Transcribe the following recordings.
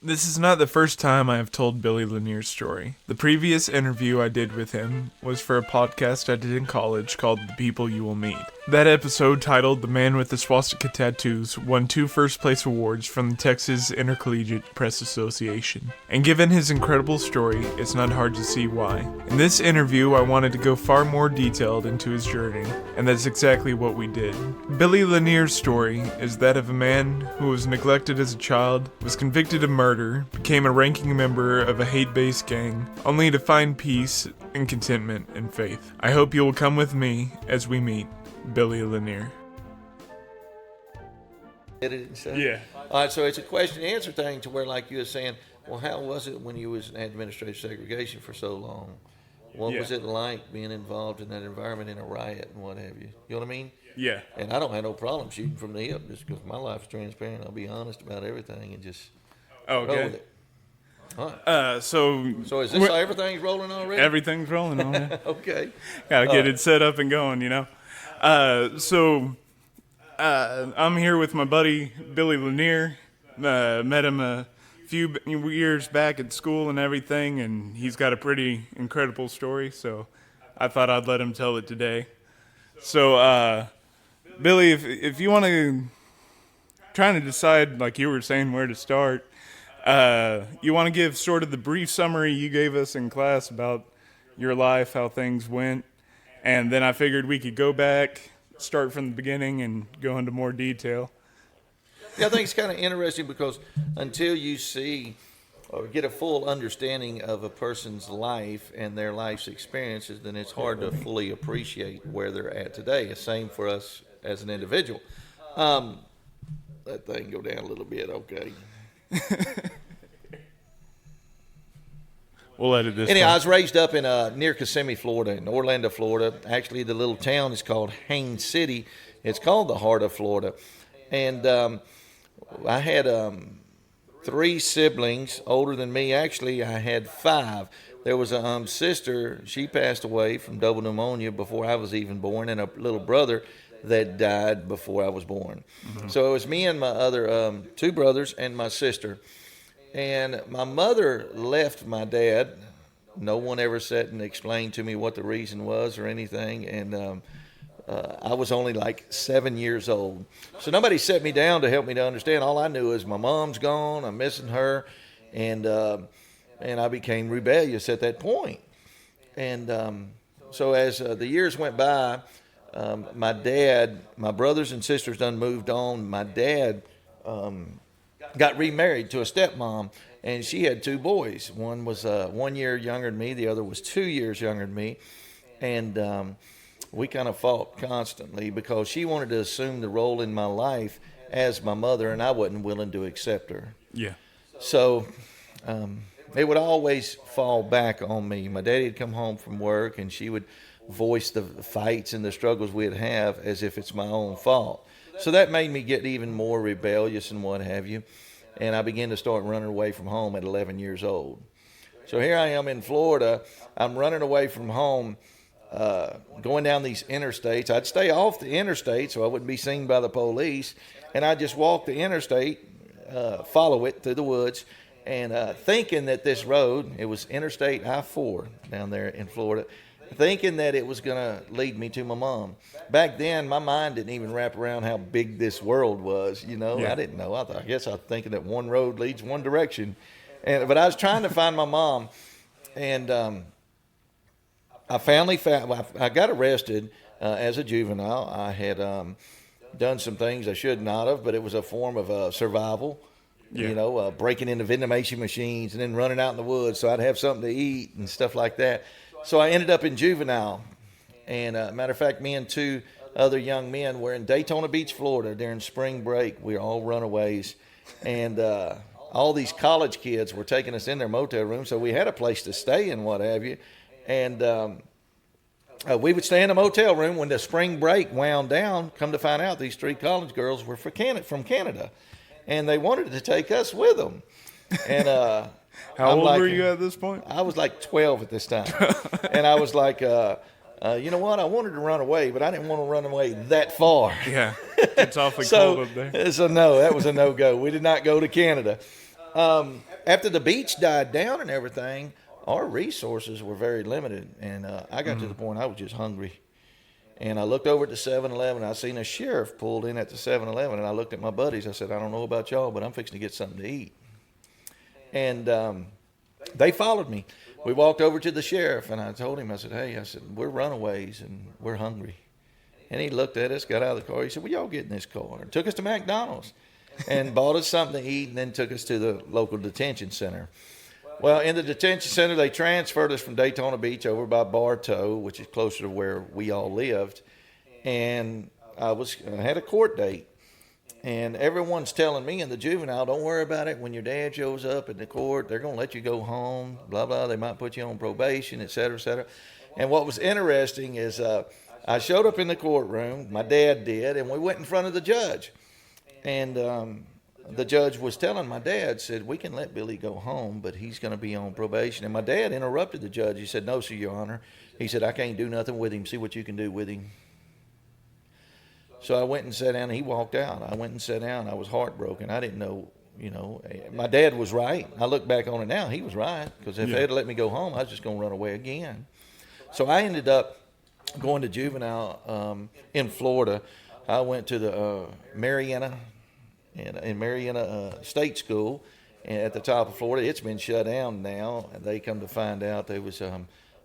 This is not the first time I have told Billy Lanier's story. The previous interview I did with him was for a podcast I did in college called The People You Will Meet. That episode, titled The Man with the Swastika Tattoos, won 2 first-place awards from the Texas Intercollegiate Press Association. And given his incredible story, it's not hard to see why. In this interview, I wanted to go far more detailed into his journey, and that's exactly what we did. Billy Lanier's story is that of a man who was neglected as a child, was convicted of murder, became a ranking member of a hate-based gang, only to find peace and contentment and faith. I hope you will come with me as we meet Billy Lanier. Yeah. All right, so it's a question and answer thing to where, like you were saying, well, how was it when you was in administrative segregation for so long? What was it like being involved in that environment in a riot and what have you? You know what I mean? Yeah. And I don't have no problem shooting from the hip just because my life's transparent. I'll be honest about everything and just roll with it. All right. So is this how everything's rolling already? Everything's rolling on it. Okay. Gotta get it set up and going, you know. I'm here with my buddy Billy Lanier. Met him a few years back at school and everything, and he's got a pretty incredible story, so I thought I'd let him tell it today. So, Billy, if you want to, trying to decide, like you were saying, where to start, you want to give sort of the brief summary you gave us in class about your life, how things went, and then I figured we could go back, start from the beginning, and go into more detail. Yeah, I think it's kind of interesting because until you see or get a full understanding of a person's life and their life's experiences, then it's hard to fully appreciate where they're at today. The same for us as an individual. That thing go down a little bit, okay. We'll edit this. Anyway, I was raised up in near Kissimmee, Florida, in Orlando, Florida. Actually, the little town is called Haines City. It's called the heart of Florida. And I had 3 siblings older than me. Actually, I had 5. There was a sister. She passed away from double pneumonia before I was even born, and a little brother that died before I was born. Mm-hmm. So it was me and my other 2 brothers and my sister. And my mother left my dad. No one ever sat and explained to me what the reason was or anything. And I was only like 7 years old. So nobody set me down to help me to understand. All I knew is my mom's gone, I'm missing her, and I became rebellious at that point. And so as the years went by, my brothers and sisters done moved on. My dad got remarried to a stepmom, and she had 2 boys. One was 1 year younger than me, the other was 2 years younger than me. And we kind of fought constantly because she wanted to assume the role in my life as my mother, and I wasn't willing to accept her. Yeah. So it would always fall back on me. My daddy would come home from work, and she would voice the fights and the struggles we'd have as if it's my own fault. So that made me get even more rebellious and what have you, and I began to start running away from home at 11 years old. So here I am in Florida. I'm running away from home, going down these interstates. I'd stay off the interstate so I wouldn't be seen by the police, and I'd just walk the interstate, follow it through the woods, and thinking that this road, it was Interstate I-4 down there in Florida, thinking that it was going to lead me to my mom. Back then, my mind didn't even wrap around how big this world was, you know. Yeah. I didn't know. I guess I was thinking that one road leads one direction. But I was trying to find my mom, and I finally found, I got arrested as a juvenile. I had done some things I should not have, but it was a form of survival. Yeah. You know, breaking into vending machines and then running out in the woods so I'd have something to eat and stuff like that. So I ended up in juvenile. And matter of fact, me and 2 other young men were in Daytona Beach, Florida during spring break. We were all runaways. And all these college kids were taking us in their motel room, so we had a place to stay and what have you. And we would stay in a motel room. When the spring break wound down, come to find out these 3 college girls were from Canada. And they wanted to take us with them. And how old were you at this point? I was like 12 at this time. And I was like, you know what? I wanted to run away, but I didn't want to run away that far. Yeah, it's awfully cold up there. So no, that was a no-go. We did not go to Canada. After the beach died down and everything, our resources were very limited. And I got to the point I was just hungry. And I looked over at the 7-Eleven. I seen a sheriff pulled in at the 7-Eleven. And I looked at my buddies. I said, I don't know about y'all, but I'm fixing to get something to eat. And they followed me. We walked over to the sheriff, and I told him, I said, hey, I said, we're runaways, and we're hungry. And he looked at us, got out of the car. He said, well, y'all get in this car. And took us to McDonald's and bought us something to eat, and then took us to the local detention center. Well, in the detention center, they transferred us from Daytona Beach over by Bartow, which is closer to where we all lived. And I had a court date. And everyone's telling me in the juvenile, don't worry about it. When your dad shows up in the court, they're going to let you go home, blah, blah. They might put you on probation, et cetera, et cetera. And what was interesting is I showed up in the courtroom, my dad did, and we went in front of the judge. And the judge was telling my dad, said, we can let Billy go home, but he's going to be on probation. And my dad interrupted the judge. He said, no, sir, Your Honor. He said, I can't do nothing with him. See what you can do with him. So I went and sat down, and he walked out. I went and sat down. I was heartbroken. I didn't know, my dad was right. I look back on it now, he was right, because if they had let me go home, I was just going to run away again. So I ended up going to juvenile in Florida. I went to the Marietta, in Marietta State School at the top of Florida. It's been shut down now, and they come to find out they was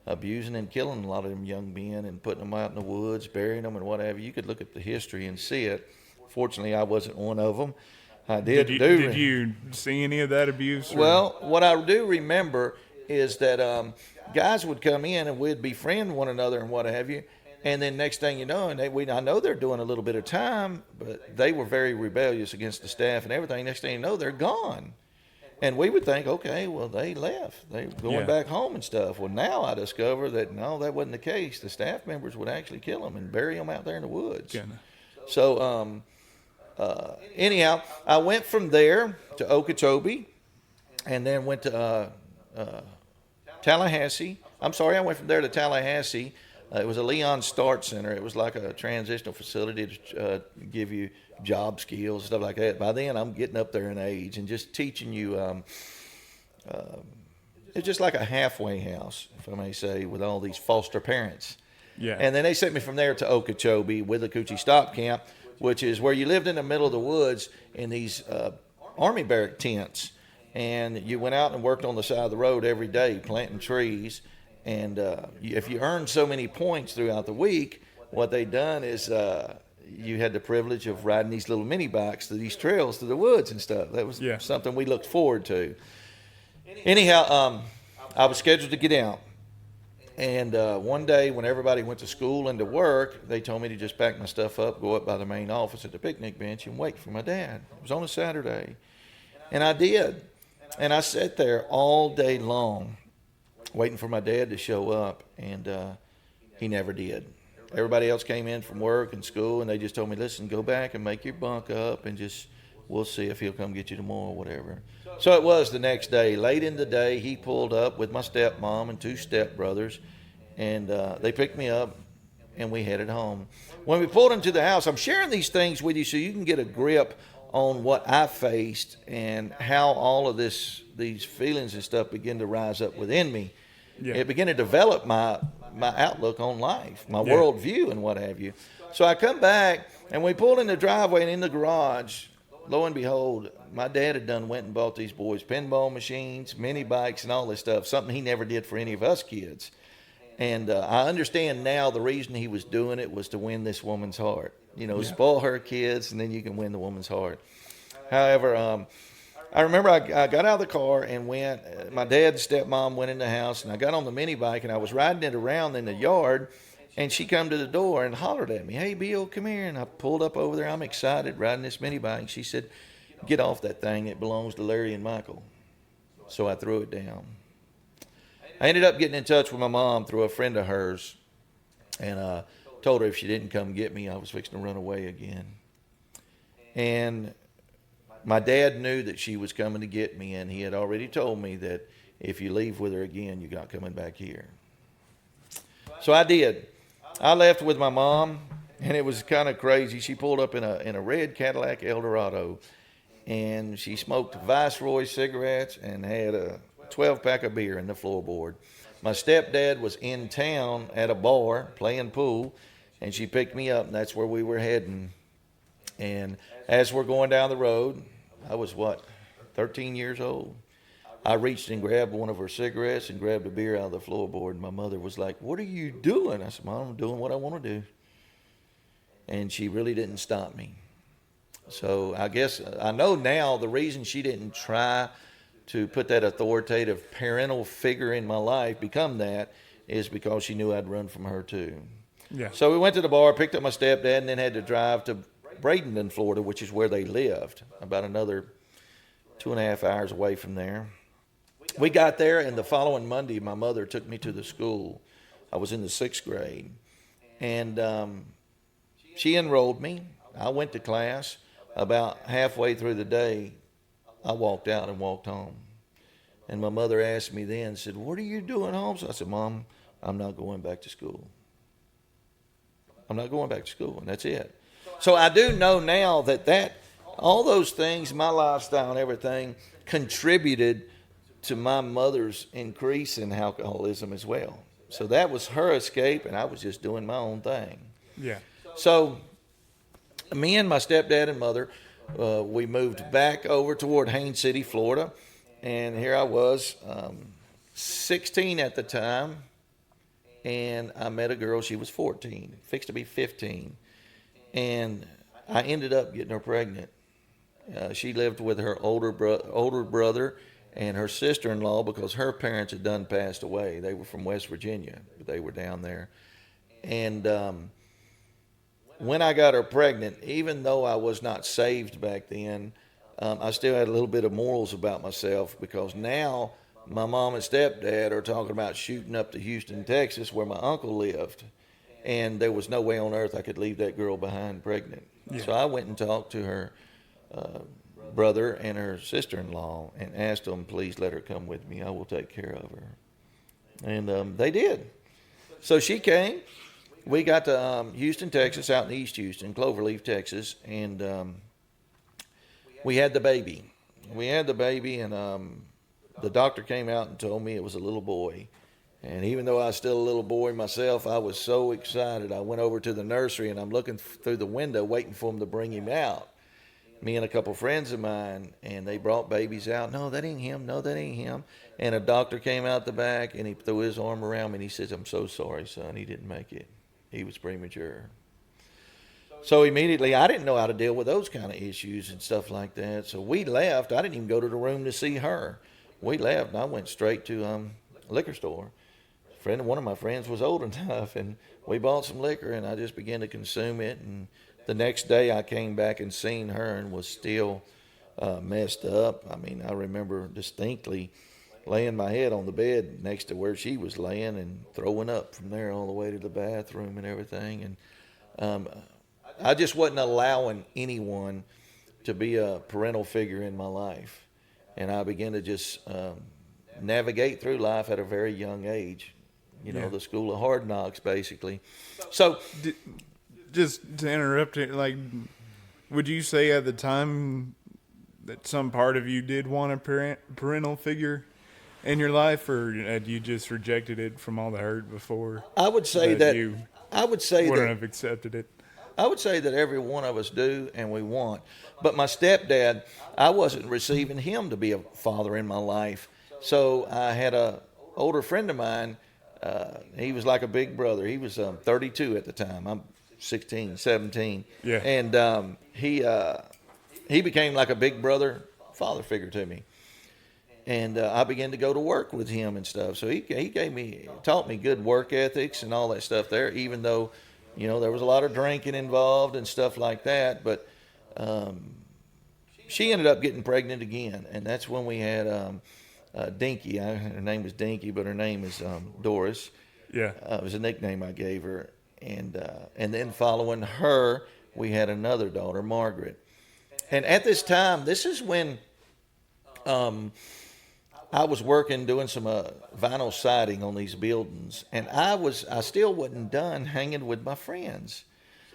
abusing and killing a lot of them young men and putting them out in the woods, burying them and whatever. You could look at the history and see it. Fortunately, I wasn't one of them. Did you see any of that abuse? Or? Well, what I do remember is that guys would come in and we'd befriend one another and what have you. And then next thing you know, I know they're doing a little bit of time, but they were very rebellious against the staff and everything. Next thing you know, they're gone. And we would think, okay, well, they left. They're going back home and stuff. Well, now I discover that, no, that wasn't the case. The staff members would actually kill them and bury them out there in the woods. Yeah. So, anyhow, I went from there to Okeechobee and then went to Tallahassee. I'm sorry, I went from there to Tallahassee. It was a Leon Start Center. It was like a transitional facility to give you job skills, stuff like that. By then, I'm getting up there in age and just teaching you. It's just like a halfway house, if I may say, with all these foster parents. Yeah. And then they sent me from there to Okeechobee with the Coochie Stop Camp, which is where you lived in the middle of the woods in these army barrack tents. And you went out and worked on the side of the road every day, planting trees. And if you earned so many points throughout the week, what they done is you had the privilege of riding these little mini bikes through these trails through the woods and stuff. That was something we looked forward to. Anyhow, I was scheduled to get out. And one day when everybody went to school and to work, they told me to just pack my stuff up, go up by the main office at the picnic bench and wait for my dad. It was on a Saturday. And I did. And I sat there all day long waiting for my dad to show up, and he never did. Everybody else came in from work and school, and they just told me, listen, go back and make your bunk up, and we'll see if he'll come get you tomorrow or whatever. So it was the next day. Late in the day, he pulled up with my stepmom and two stepbrothers, and they picked me up, and we headed home. When we pulled into the house, I'm sharing these things with you so you can get a grip on what I faced and how all of these feelings and stuff begin to rise up within me. Yeah. It began to develop my outlook on life, my worldview and what have you. So I come back, and we pulled in the driveway and in the garage, lo and behold, my dad had went and bought these boys pinball machines, mini bikes, and all this stuff, something he never did for any of us kids. And I understand now the reason he was doing it was to win this woman's heart. Spoil her kids, and then you can win the woman's heart. However, I remember I got out of the car and went. My dad's stepmom went in the house, and I got on the mini bike, and I was riding it around in the yard, and she come to the door and hollered at me, "Hey, Bill, come here." And I pulled up over there. I'm excited riding this mini bike. She said, "Get off that thing. It belongs to Larry and Michael." So I threw it down. I ended up getting in touch with my mom through a friend of hers, and told her if she didn't come get me, I was fixing to run away again. And my dad knew that she was coming to get me, and he had already told me that if you leave with her again, you're not coming back here. So I did. I left with my mom, and it was kind of crazy. She pulled up in a red Cadillac Eldorado, and she smoked Viceroy cigarettes and had a 12-pack of beer in the floorboard. My stepdad was in town at a bar playing pool, and she picked me up, and that's where we were heading. And as we're going down the road, I was 13 years old. I reached and grabbed one of her cigarettes and grabbed a beer out of the floorboard. And my mother was like, "What are you doing?" I said, "Mom, I'm doing what I want to do." And she really didn't stop me. So I guess I know now the reason she didn't try to put that authoritative parental figure in my life, become that, is because she knew I'd run from her too. Yeah. So we went to the bar, picked up my stepdad, and then had to drive to Bradenton, Florida, which is where they lived, about another 2.5 hours away from there. We got there, and the following Monday, my mother took me to the school. I was in the 6th grade, and she enrolled me. I went to class. About halfway through the day, I walked out and walked home. And my mother asked me then, said, "What are you doing home?" So I said, "Mom, I'm not going back to school. I'm not going back to school," and that's it. So I do know now that all those things, my lifestyle and everything, contributed to my mother's increase in alcoholism as well. So that was her escape, and I was just doing my own thing. Yeah. So me and my stepdad and mother, we moved back over toward Haines City, Florida, and here I was, 16 at the time, and I met a girl. She was 14, fixed to be 15, and I ended up getting her pregnant. She lived with her older brother and her sister-in-law because her parents had done passed away. They were from West Virginia, but they were down there. And when I got her pregnant, even though I was not saved back then, I still had a little bit of morals about myself, because now my mom and stepdad are talking about shooting up to Houston, Texas, where my uncle lived. And there was no way on earth I could leave that girl behind pregnant. Yeah. So I went and talked to her brother and her sister-in-law and asked them, "Please let her come with me. I will take care of her." And they did. So she came. We got to Houston, Texas, out in East Houston, Cloverleaf, Texas, and we had the baby. And the doctor came out and told me it was a little boy. And even though I was still a little boy myself, I was so excited. I went over to the nursery, and I'm looking through the window waiting for them to bring him out. Me and a couple friends of mine, and they brought babies out. "No, that ain't him. No, that ain't him." And a doctor came out the back, and he threw his arm around me, and he says, "I'm so sorry, son. He didn't make it. He was premature." So immediately, I didn't know how to deal with those kind of issues and stuff like that. So we left. I didn't even go to the room to see her. We left, and I went straight to a liquor store. One of my friends was old enough, and we bought some liquor, and I just began to consume it. And the next day, I came back and seen her and was still messed up. I mean, I remember distinctly laying my head on the bed next to where she was laying and throwing up from there all the way to the bathroom and everything. And I just wasn't allowing anyone to be a parental figure in my life. And I began to just navigate through life at a very young age. The school of hard knocks, basically. So, just to interrupt it, like, would you say at the time that some part of you did want a parental figure in your life, or had you just rejected it from all the hurt before? I would say that you wouldn't have accepted it. I would say that every one of us do, and we want. But my stepdad, I wasn't receiving him to be a father in my life. So I had a older friend of mine. He was like a big brother. He was 32 at the time. I'm 16, 17. Yeah. And he became like a big brother father figure to me. And I began to go to work with him and stuff. So he taught me good work ethics and all that stuff there, even though, there was a lot of drinking involved and stuff like that. But she ended up getting pregnant again. And that's when we had Dinky. Her name was Dinky, but her name is Doris. Yeah. It was a nickname I gave her. And then following her, we had another daughter, Margaret. And at this time, this is when I was working doing some vinyl siding on these buildings, and I still wasn't done hanging with my friends.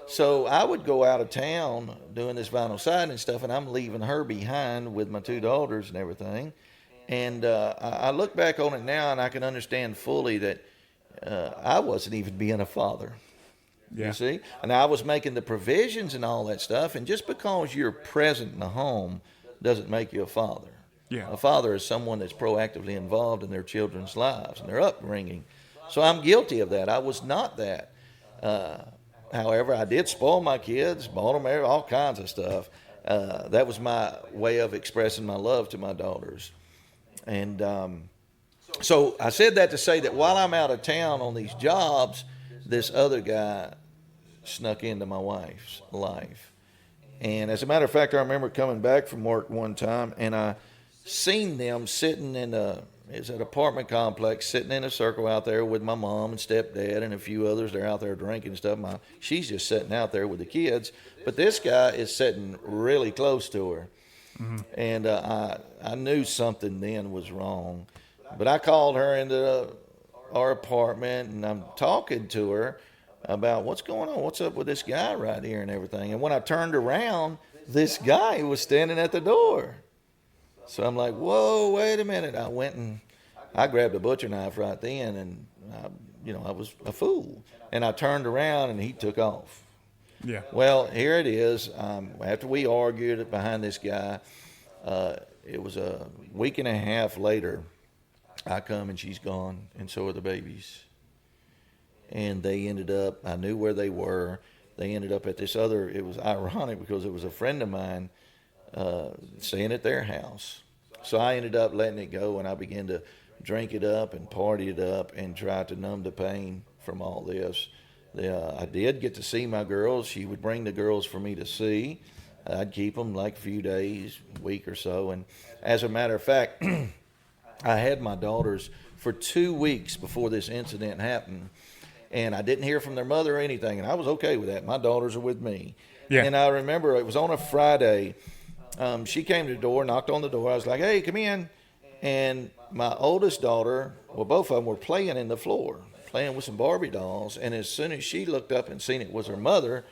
So I would go out of town doing this vinyl siding and stuff, and I'm leaving her behind with my two daughters and everything. And I look back on it now, and I can understand fully that I wasn't even being a father. Yeah. You see? And I was making the provisions and all that stuff. And just because you're present in the home doesn't make you a father. Yeah. A father is someone that's proactively involved in their children's lives and their upbringing. So I'm guilty of that. I was not that. However, I did spoil my kids, bought them all kinds of stuff. That was my way of expressing my love to my daughters. And so I said that to say that while I'm out of town on these jobs, this other guy snuck into my wife's life. And as a matter of fact, I remember coming back from work one time, and I seen them sitting in it's an apartment complex, sitting in a circle out there with my mom and stepdad and a few others. They're out there drinking and stuff. She's just sitting out there with the kids, but this guy is sitting really close to her. Mm-hmm. And I knew something then was wrong. But I called her into our apartment, and I'm talking to her about what's going on, what's up with this guy right here and everything. And when I turned around, this guy was standing at the door. So I'm like, whoa, wait a minute. I went and I grabbed a butcher knife right then, and I was a fool. And I turned around, and he took off. Yeah. Well, here it is. After we argued behind this guy, it was a week and a half later. I come and she's gone, and so are the babies. And they ended up, I knew where they were. They ended up at this other, it was ironic because it was a friend of mine staying at their house. So I ended up letting it go, and I began to drink it up and party it up and try to numb the pain from all this. I did get to see my girls. She would bring the girls for me to see. I'd keep them like a few days, a week or so. And as a matter of fact, I had my daughters for 2 weeks before this incident happened, and I didn't hear from their mother or anything, and I was okay with that. My daughters are with me. Yeah. And I remember it was on a Friday. She came to the door, knocked on the door. I was like, hey, come in. And my oldest daughter, well, both of them were playing in the floor, playing with some Barbie dolls, and as soon as she looked up and seen it was her mother,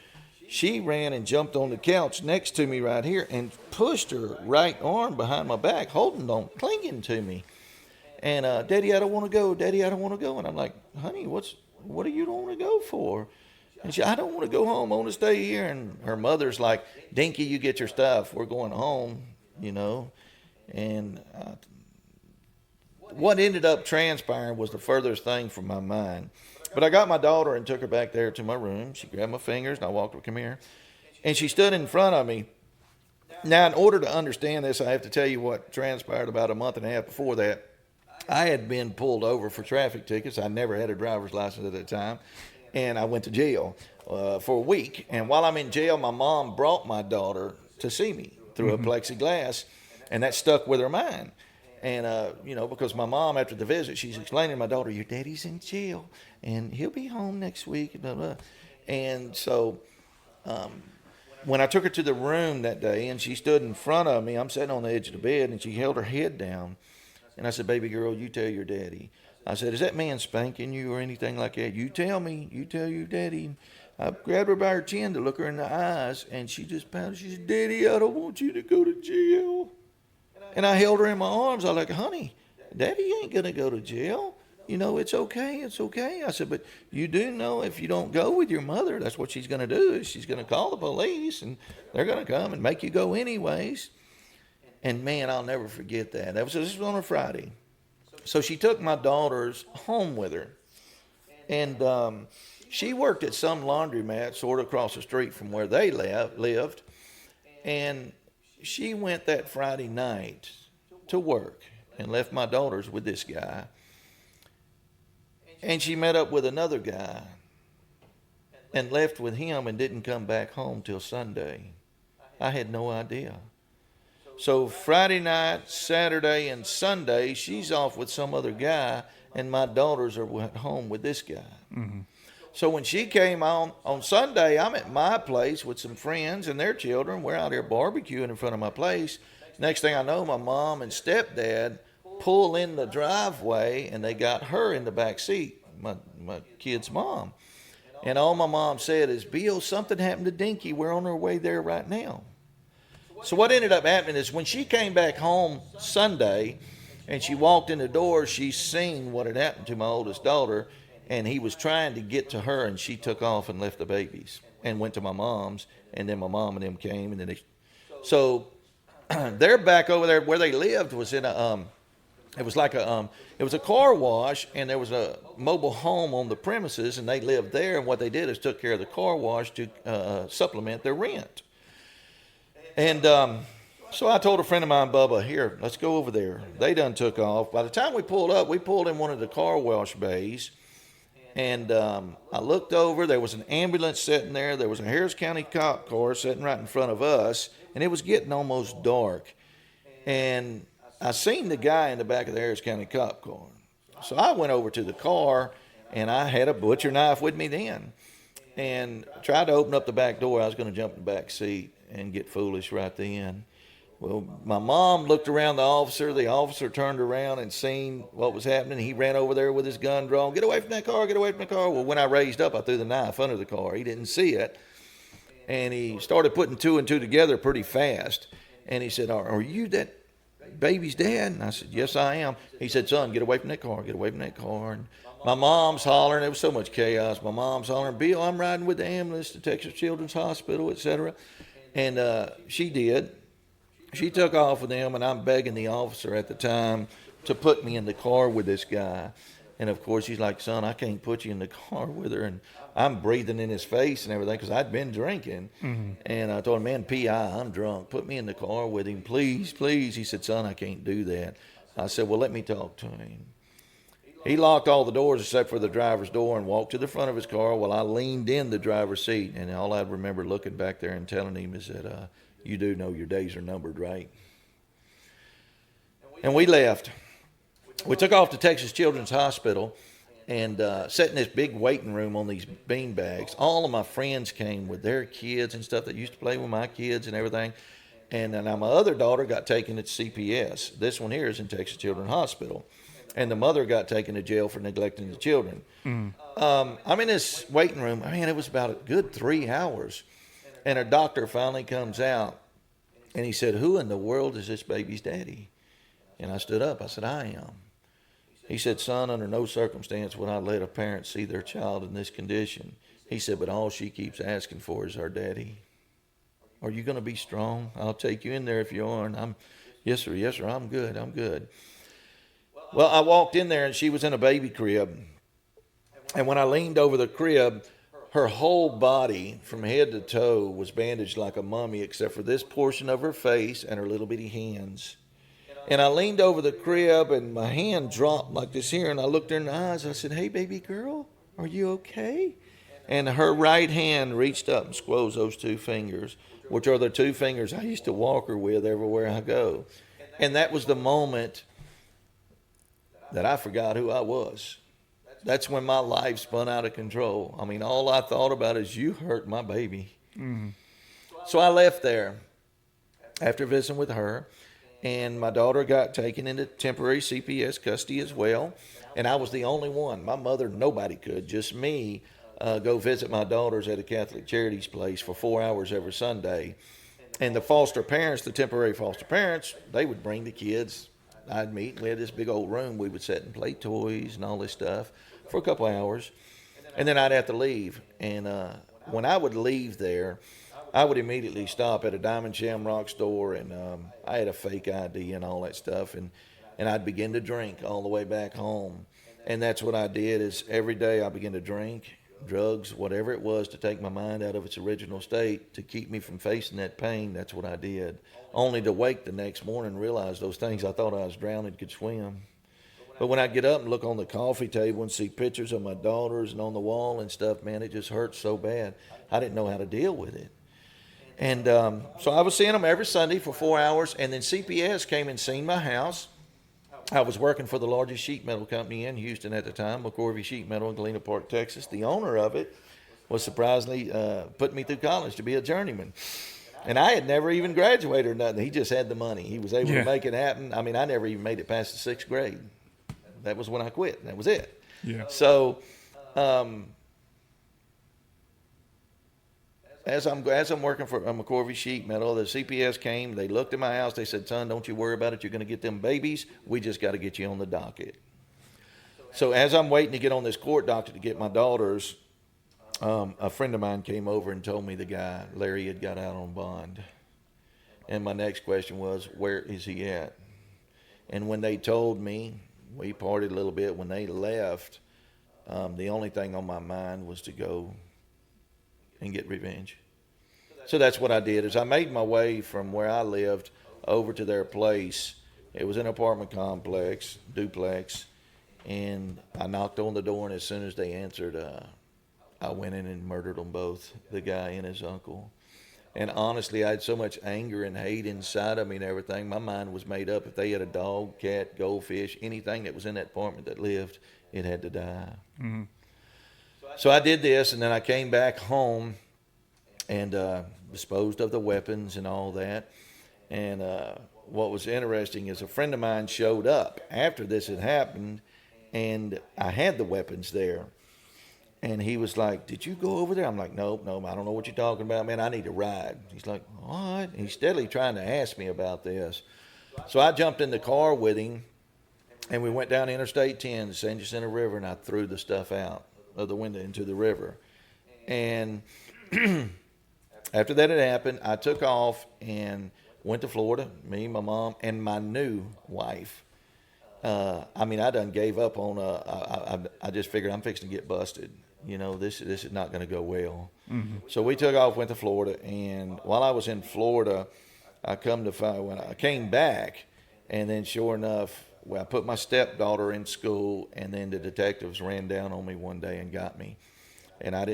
she ran and jumped on the couch next to me right here and pushed her right arm behind my back, holding on, clinging to me. And, Daddy, I don't want to go. Daddy, I don't want to go. And I'm like, honey, what do you want to go for? And she, I don't want to go home. I want to stay here. And her mother's like, Dinky, you get your stuff. We're going home, And what ended up transpiring was the furthest thing from my mind. But I got my daughter and took her back there to my room. She grabbed my fingers, and I walked her, come here. And she stood in front of me. Now, in order to understand this, I have to tell you what transpired about a month and a half before that. I had been pulled over for traffic tickets. I never had a driver's license at that time. And I went to jail for a week. And while I'm in jail, my mom brought my daughter to see me through a plexiglass. And that stuck with her mind. And, because my mom, after the visit, she's explaining to my daughter, your daddy's in jail, and he'll be home next week. Blah, blah. And so when I took her to the room that day, and she stood in front of me, I'm sitting on the edge of the bed, and she held her head down. And I said, baby girl, you tell your daddy. I said, is that man spanking you or anything like that? You tell me. You tell your daddy. I grabbed her by her chin to look her in the eyes, and she just pounded. She said, Daddy, I don't want you to go to jail. And I held her in my arms. I was like, honey, Daddy ain't going to go to jail. It's okay. It's okay. I said, but you do know if you don't go with your mother, that's what she's going to do. Is she's going to call the police, and they're going to come and make you go anyways. And, man, I'll never forget that. This was on a Friday. So she took my daughters home with her. And she worked at some laundromat sort of across the street from where they lived. And she went that Friday night to work and left my daughters with this guy. And she met up with another guy and left with him and didn't come back home till Sunday. I had no idea. So Friday night, Saturday, and Sunday, she's off with some other guy, and my daughters are at home with this guy. Mm-hmm. So when she came on Sunday, I'm at my place with some friends and their children. We're out here barbecuing in front of my place. Next thing I know, my mom and stepdad pull in the driveway, and they got her in the back seat, my kid's mom. And all my mom said is, Bill, something happened to Dinky. We're on our way there right now. So what ended up happening is when she came back home Sunday and she walked in the door, she seen what had happened to my oldest daughter, and he was trying to get to her, and she took off and left the babies and went to my mom's, and then my mom and them came, and then so they're back over there where they lived was in a it was like it was a car wash, and there was a mobile home on the premises, and they lived there, and what they did is took care of the car wash to supplement their rent. And so I told a friend of mine, Bubba, here, let's go over there. They done took off. By the time we pulled up, we pulled in one of the car wash bays, and I looked over. There was an ambulance sitting there. There was a Harris County cop car sitting right in front of us, and it was getting almost dark. And I seen the guy in the back of the Harris County cop car. So I went over to the car, and I had a butcher knife with me then, and tried to open up the back door. I was going to jump in the back seat and get foolish right then. Well, my mom looked around the officer. The officer turned around and seen what was happening. He ran over there with his gun drawn. Get away from that car, get away from the car. Well, when I raised up, I threw the knife under the car. He didn't see it. And he started putting two and two together pretty fast. And he said, are you that baby's dad? And I said, yes, I am. He said, son, get away from that car, get away from that car. And my mom's hollering. There was so much chaos. My mom's hollering, Bill, I'm riding with the ambulance to Texas Children's Hospital, etc. And she did. She took off with him, and I'm begging the officer at the time to put me in the car with this guy. And, of course, he's like, son, I can't put you in the car with her. And I'm breathing in his face and everything because I'd been drinking. Mm-hmm. And I told him, man, P.I., I'm drunk. Put me in the car with him, please, please. He said, son, I can't do that. I said, well, let me talk to him. He locked all the doors except for the driver's door and walked to the front of his car while I leaned in the driver's seat. And all I remember looking back there and telling him is that, you do know your days are numbered, right? And we left. We took off to Texas Children's Hospital and sat in this big waiting room on these bean bags. All of my friends came with their kids and stuff that used to play with my kids and everything. And now my other daughter got taken at CPS. This one here is in Texas Children's Hospital. And the mother got taken to jail for neglecting the children. Mm. I'm in this waiting room. I mean, it was about a good 3 hours. And a doctor finally comes out, and he said, who in the world is this baby's daddy? And I stood up. I said, I am. He said, son, under no circumstance would I let a parent see their child in this condition. He said, but all she keeps asking for is our daddy. Are you going to be strong? I'll take you in there if you are. And yes, sir, I'm good. Well, I walked in there, and she was in a baby crib. And when I leaned over the crib, her whole body from head to toe was bandaged like a mummy except for this portion of her face and her little bitty hands. And I leaned over the crib and my hand dropped like this here, and I looked her in the eyes. I said, hey, baby girl, are you okay? And her right hand reached up and squoze those two fingers, which are the two fingers I used to walk her with everywhere I go. And that was the moment that I forgot who I was. That's when my life spun out of control. I mean, all I thought about is you hurt my baby. Mm-hmm. So I left there after visiting with her, and my daughter got taken into temporary CPS custody as well, and I was the only one. My mother, nobody could, just me, go visit my daughters at a Catholic Charities place for 4 hours every Sunday. And the foster parents, the temporary foster parents, they would bring the kids. I'd meet. We had this big old room. We would sit and play toys and all this stuff for a couple of hours, and then I'd have to leave. And when I would leave there, I would immediately stop at a Diamond Shamrock store, and I had a fake ID and all that stuff, and I'd begin to drink all the way back home. And that's what I did is every day I began to drink, drugs, whatever it was to take my mind out of its original state, to keep me from facing that pain. That's what I did, only to wake the next morning and realize those things I thought I was drowning could swim. But when I get up and look on the coffee table and see pictures of my daughters and on the wall and stuff, man, it just hurts so bad. I didn't know how to deal with it. And so I was seeing them every Sunday for 4 hours, and then CPS came and seen my house. I was working for the largest sheet metal company in Houston at the time, McCorvey Sheet Metal in Galena Park, Texas. The owner of it was surprisingly putting me through college to be a journeyman. And I had never even graduated or nothing. He just had the money. He was able to make it happen. I mean, I never even made it past the sixth grade. That was when I quit. That was it. Yeah. So as I'm working for McCorvey Sheet Metal, the CPS came. They looked at my house. They said, "Son, don't you worry about it. You're going to get them babies. We just got to get you on the docket." So as I'm waiting to get on this court docket to get my daughters, a friend of mine came over and told me the guy Larry had got out on bond. And my next question was, "Where is he at?" And when they told me, we partied a little bit. When they left, the only thing on my mind was to go and get revenge. So that's what I did. Is I made my way from where I lived over to their place. It was an apartment complex, duplex, and I knocked on the door, and as soon as they answered, I went in and murdered them both, the guy and his uncle. And honestly, I had so much anger and hate inside of me and everything. My mind was made up. If they had a dog, cat, goldfish, anything that was in that apartment that lived, it had to die. Mm-hmm. So I did this, and then I came back home and disposed of the weapons and all that. And what was interesting is a friend of mine showed up after this had happened, and I had the weapons there. And he was like, "Did you go over there?" I'm like, nope, I don't know what you're talking about, man. I need a ride. He's like, "What?" And he's steadily trying to ask me about this. So I jumped in the car with him, and we went down Interstate 10 to San Jacinto River, and I threw the stuff out of the window into the river. And after that had happened, I took off and went to Florida, me, my mom, and my new wife. I done gave up on, I just figured I'm fixing to get busted. This is not going to go well. Mm-hmm. So we took off, went to Florida, and while I was in Florida, I come to find, when I came back, and then sure enough, I put my stepdaughter in school, and then the detectives ran down on me one day and got me. And I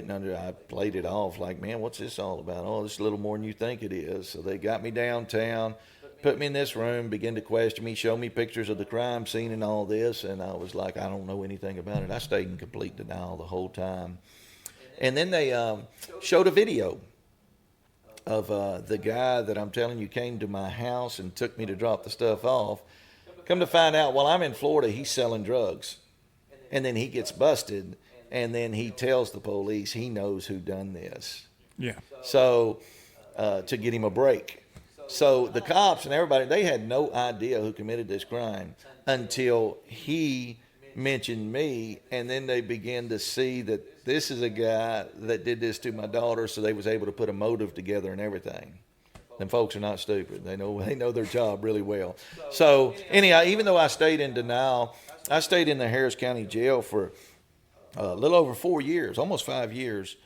played it off like, man, what's this all about? Oh, this is a little more than you think it is. So they got me downtown, put me in this room, began to question me, show me pictures of the crime scene and all this, and I was like, I don't know anything about it. I stayed in complete denial the whole time. And then they showed a video of the guy that I'm telling you came to my house and took me to drop the stuff off. Come to find out, while I'm in Florida, he's selling drugs. And then he gets busted, and then he tells the police he knows who done this. Yeah. So to get him a break. So the cops and everybody, they had no idea who committed this crime until he mentioned me, and then they began to see that this is a guy that did this to my daughter, so they was able to put a motive together and everything. Them folks are not stupid. They know their job really well. So anyhow, even though I stayed in denial, I stayed in the Harris County Jail for a little over 4 years, almost 5 years,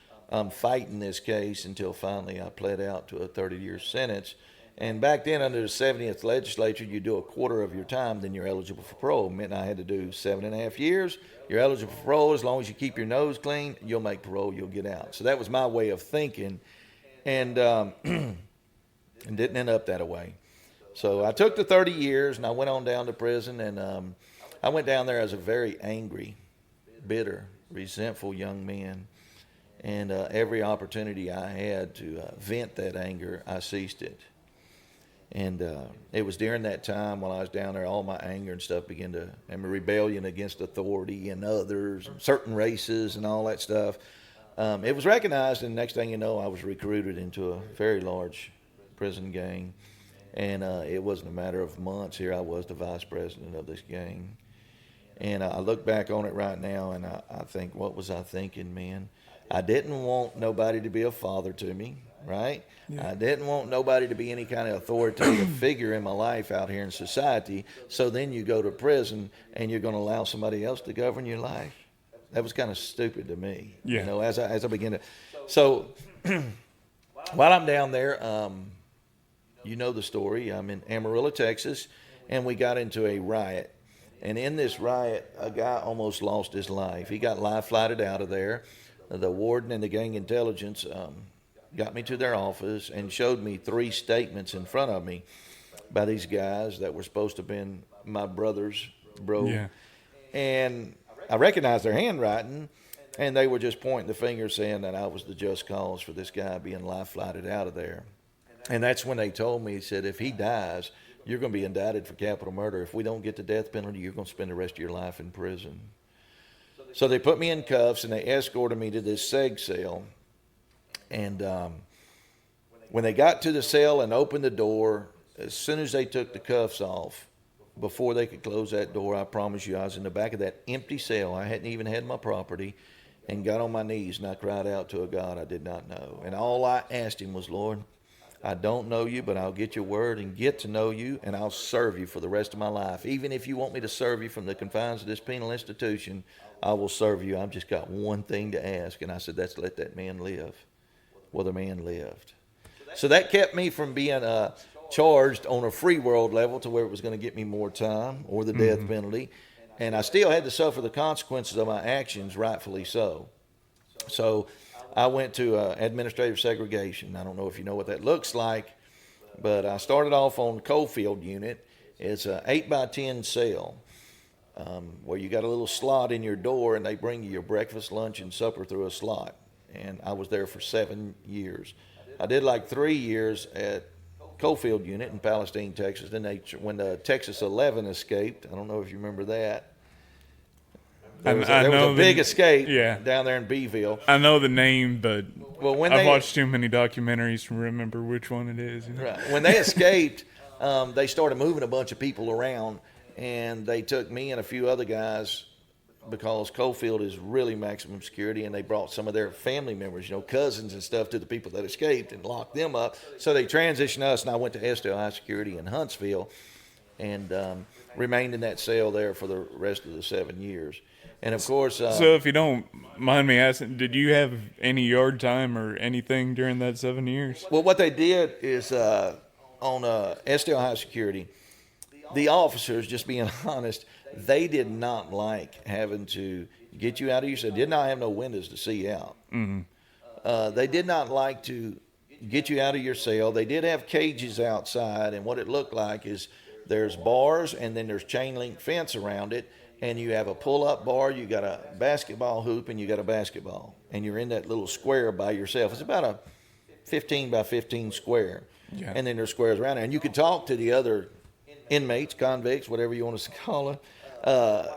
fighting this case until finally I pled out to a 30-year sentence. And back then, under the 70th legislature, you do a quarter of your time, then you're eligible for parole. It meant I had to do 7.5 years. You're eligible for parole. As long as you keep your nose clean, you'll make parole, you'll get out. So that was my way of thinking, and and didn't end up that way. So I took the 30 years, and I went on down to prison, and I went down there as a very angry, bitter, resentful young man. And every opportunity I had to vent that anger, I seized it. And it was during that time while I was down there, all my anger and stuff began to, and my rebellion against authority and others, and certain races and all that stuff. It was recognized, and the next thing you know, I was recruited into a very large prison gang. And it wasn't a matter of months. Here I was, the vice president of this gang. And I look back on it right now, and I think, what was I thinking, man? I didn't want nobody to be a father to me, right? Yeah. I didn't want nobody to be any kind of authoritative figure in my life out here in society. So then you go to prison and you're going to allow somebody else to govern your life. That was kind of stupid to me. Yeah. As I begin to. So while I'm down there, you know the story. I'm in Amarillo, Texas, and we got into a riot. And in this riot, a guy almost lost his life. He got life flighted out of there. The warden and the gang intelligence got me to their office and showed me 3 statements in front of me by these guys that were supposed to have been my brother's bro. Yeah. And I recognized their handwriting, and they were just pointing the finger saying that I was the just cause for this guy being life flighted out of there. And that's when they told me, he said, if he dies, you're going to be indicted for capital murder. If we don't get the death penalty, you're going to spend the rest of your life in prison. So they put me in cuffs, and they escorted me to this seg cell. And When they got to the cell and opened the door, as soon as they took the cuffs off, before they could close that door, I promise you, I was in the back of that empty cell. I hadn't even had my property, and got on my knees, and I cried out to a God I did not know. And all I asked him was, Lord, I don't know you, but I'll get your word and get to know you, and I'll serve you for the rest of my life. Even if you want me to serve you from the confines of this penal institution, I will serve you. I've just got one thing to ask. And I said, that's let that man live. Well, the man lived. So that kept me from being charged on a free world level to where it was going to get me more time or the death penalty. And I still had to suffer the consequences of my actions, rightfully so. So I went to administrative segregation. I don't know if you know what that looks like, but I started off on the Coalfield unit. It's an 8x10 cell where you got a little slot in your door, and they bring you your breakfast, lunch, and supper through a slot. And I was there for 7 years. I did like 3 years at Coalfield unit in Palestine, Texas. Then when the Texas 11 escaped, I don't know if you remember that. There was a big escape down there in Beeville. I know the name, but when I've watched too many documentaries to remember which one it is. You know? Right. When they escaped, they started moving a bunch of people around, and they took me and a few other guys because Coalfield is really maximum security, and they brought some of their family members, cousins and stuff, to the people that escaped and locked them up. So they transitioned us, and I went to Estelle High Security in Huntsville and remained in that cell there for the rest of the 7 years. And of course, so if you don't mind me asking, did you have any yard time or anything during that 7 years? Well, what they did is on Estelle High Security, the officers, just being honest, they did not like having to get you out of your cell. Did not have no windows to see out. Mm-hmm. They did not like to get you out of your cell. They did have cages outside, and what it looked like is there's bars, and then there's chain link fence around it. And you have a pull-up bar, you got a basketball hoop, and you got a basketball. And you're in that little square by yourself. It's about a 15 by 15 square. Yeah. And then there's squares around there. And you can talk to the other inmates, convicts, whatever you want us to call it,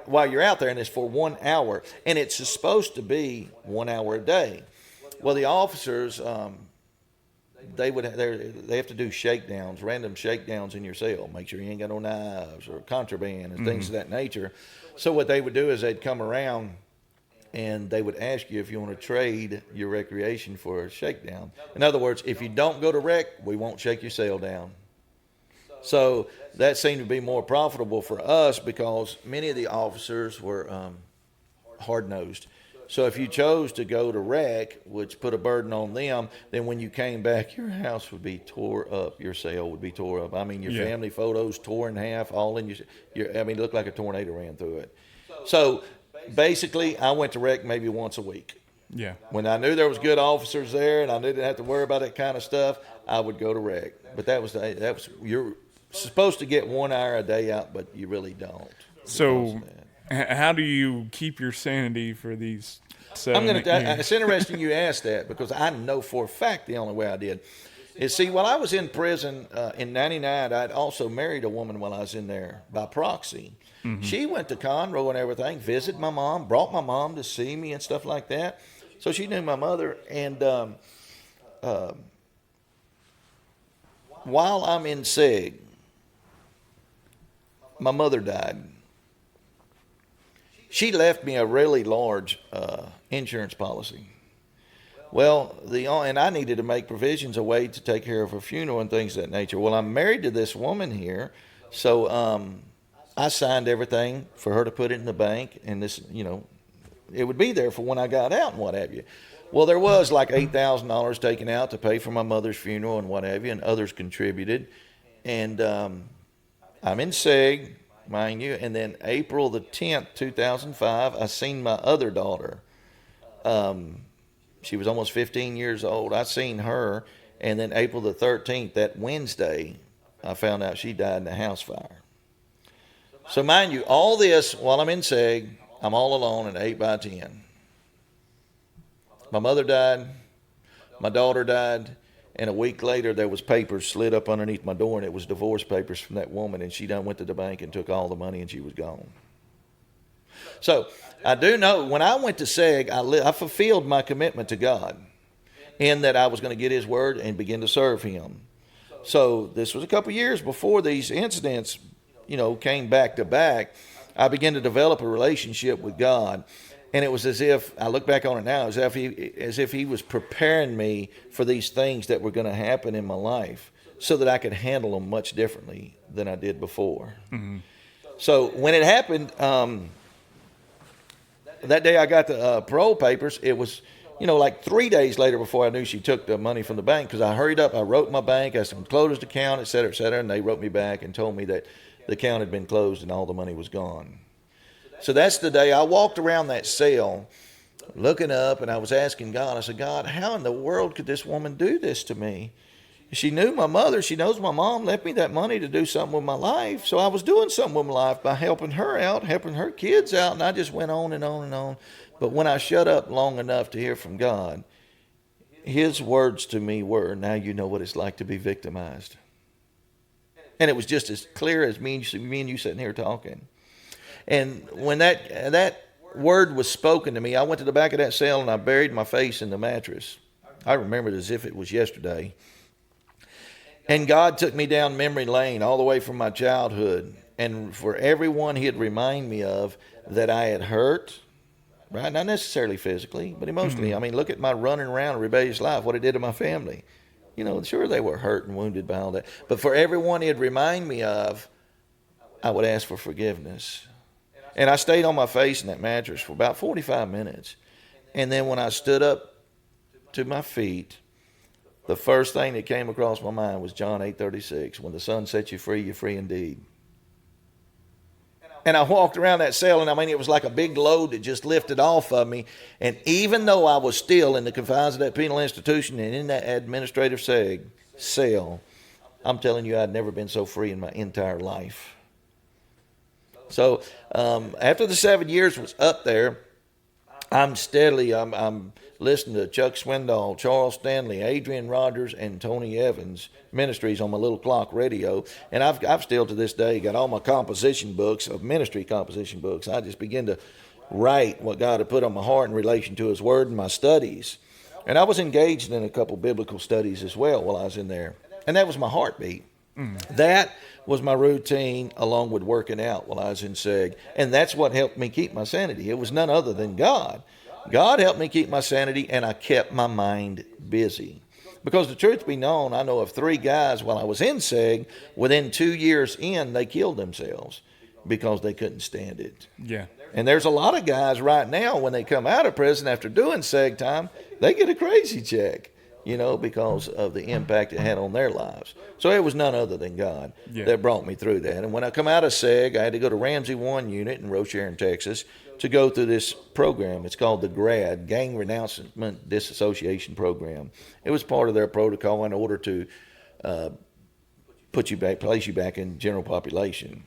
while you're out there. And it's for 1 hour. And it's supposed to be 1 hour a day. Well, the officers, they have to do shakedowns, random shakedowns in your cell. Make sure you ain't got no knives or contraband and things of that nature. So what they would do is they'd come around and they would ask you if you want to trade your recreation for a shakedown. In other words, if you don't go to rec, we won't shake your cell down. So that seemed to be more profitable for us because many of the officers were hard-nosed. So if you chose to go to rec, which put a burden on them, then when you came back, your house would be tore up. Your cell would be tore up. I mean, your family photos tore in half, all in it looked like a tornado ran through it. So basically, I went to rec maybe once a week. Yeah. When I knew there was good officers there and I didn't have to worry about that kind of stuff, I would go to rec. But that was you're supposed to get 1 hour a day out, but you really don't. So how do you keep your sanity for these 7 years? It's interesting you asked that because I know for a fact the only way I did is, see, while I was in prison in 99, I'd also married a woman while I was in there by proxy. Mm-hmm. She went to Conroe and everything, visited my mom, brought my mom to see me and stuff like that. So she knew my mother. And while I'm in SEG, my mother died. She left me a really large insurance policy. Well, and I needed to make provisions, a way to take care of her funeral and things of that nature. Well, I'm married to this woman here, so I signed everything for her to put it in the bank, and this, it would be there for when I got out and what have you. Well, there was like $8,000 taken out to pay for my mother's funeral and what have you, and others contributed. And I'm in SEG, mind you, and then April the 10th, 2005, I seen my other daughter. She was almost 15 years old. I seen her, and then April the 13th, that Wednesday, I found out she died in a house fire. So mind you, all this while I'm in SEG, I'm all alone in 8x10. My mother died, my daughter died, and a week later there was papers slid up underneath my door, and it was divorce papers from that woman, and she done went to the bank and took all the money, and she was gone. So I do know when I went to SEG, I fulfilled my commitment to God. in that I was going to get his word and begin to serve him. So this was a couple years before these incidents, came back to back. I began to develop a relationship with God. And it was as if, I look back on it now, as if he was preparing me for these things that were going to happen in my life so that I could handle them much differently than I did before. Mm-hmm. So when it happened, that day I got the parole papers, it was, like 3 days later before I knew she took the money from the bank, because I hurried up, I wrote my bank, asked them to close the account, et cetera, and they wrote me back and told me that the account had been closed and all the money was gone. So that's the day I walked around that cell looking up, and I was asking God, I said, God, how in the world could this woman do this to me? She knew my mother. She knows my mom left me that money to do something with my life. So I was doing something with my life by helping her out, helping her kids out, and I just went on and on and on. But when I shut up long enough to hear from God, his words to me were, now you know what it's like to be victimized. And it was just as clear as me and you sitting here talking. And when that word was spoken to me, I went to the back of that cell and I buried my face in the mattress. I remember it as if it was yesterday. And God took me down memory lane all the way from my childhood. And for everyone he'd remind me of that I had hurt, right? Not necessarily physically, but emotionally. Mm-hmm. I mean, look at my running around rebellious life, what it did to my family. Sure, they were hurt and wounded by all that. But for everyone he'd remind me of, I would ask for forgiveness. And I stayed on my face in that mattress for about 45 minutes. And then when I stood up to my feet, the first thing that came across my mind was John 8:36. When the Son sets you free, you're free indeed. And I walked around that cell, and it was like a big load that just lifted off of me. And even though I was still in the confines of that penal institution and in that administrative cell, I'm telling you, I'd never been so free in my entire life. So after the 7 years was up there, I'm listening to Chuck Swindoll, Charles Stanley, Adrian Rogers, and Tony Evans ministries on my little clock radio. And I've still to this day got all my composition books, of ministry composition books. I just begin to write what God had put on my heart in relation to his word and my studies. And I was engaged in a couple biblical studies as well while I was in there. And that was my heartbeat. That was my routine along with working out while I was in SEG. And that's what helped me keep my sanity. It was none other than God. God helped me keep my sanity, and I kept my mind busy. Because the truth be known, I know of 3 guys while I was in SEG, within 2 years in, they killed themselves because they couldn't stand it. Yeah. And there's a lot of guys right now, when they come out of prison after doing SEG time, they get a crazy check, because of the impact it had on their lives. So it was none other than God that brought me through that. And when I come out of SEG, I had to go to Ramsey 1 unit in Rocheron, Texas, to go through this program. It's called the GRAD, Gang Renouncement Disassociation Program. It was part of their protocol in order to place you back in general population.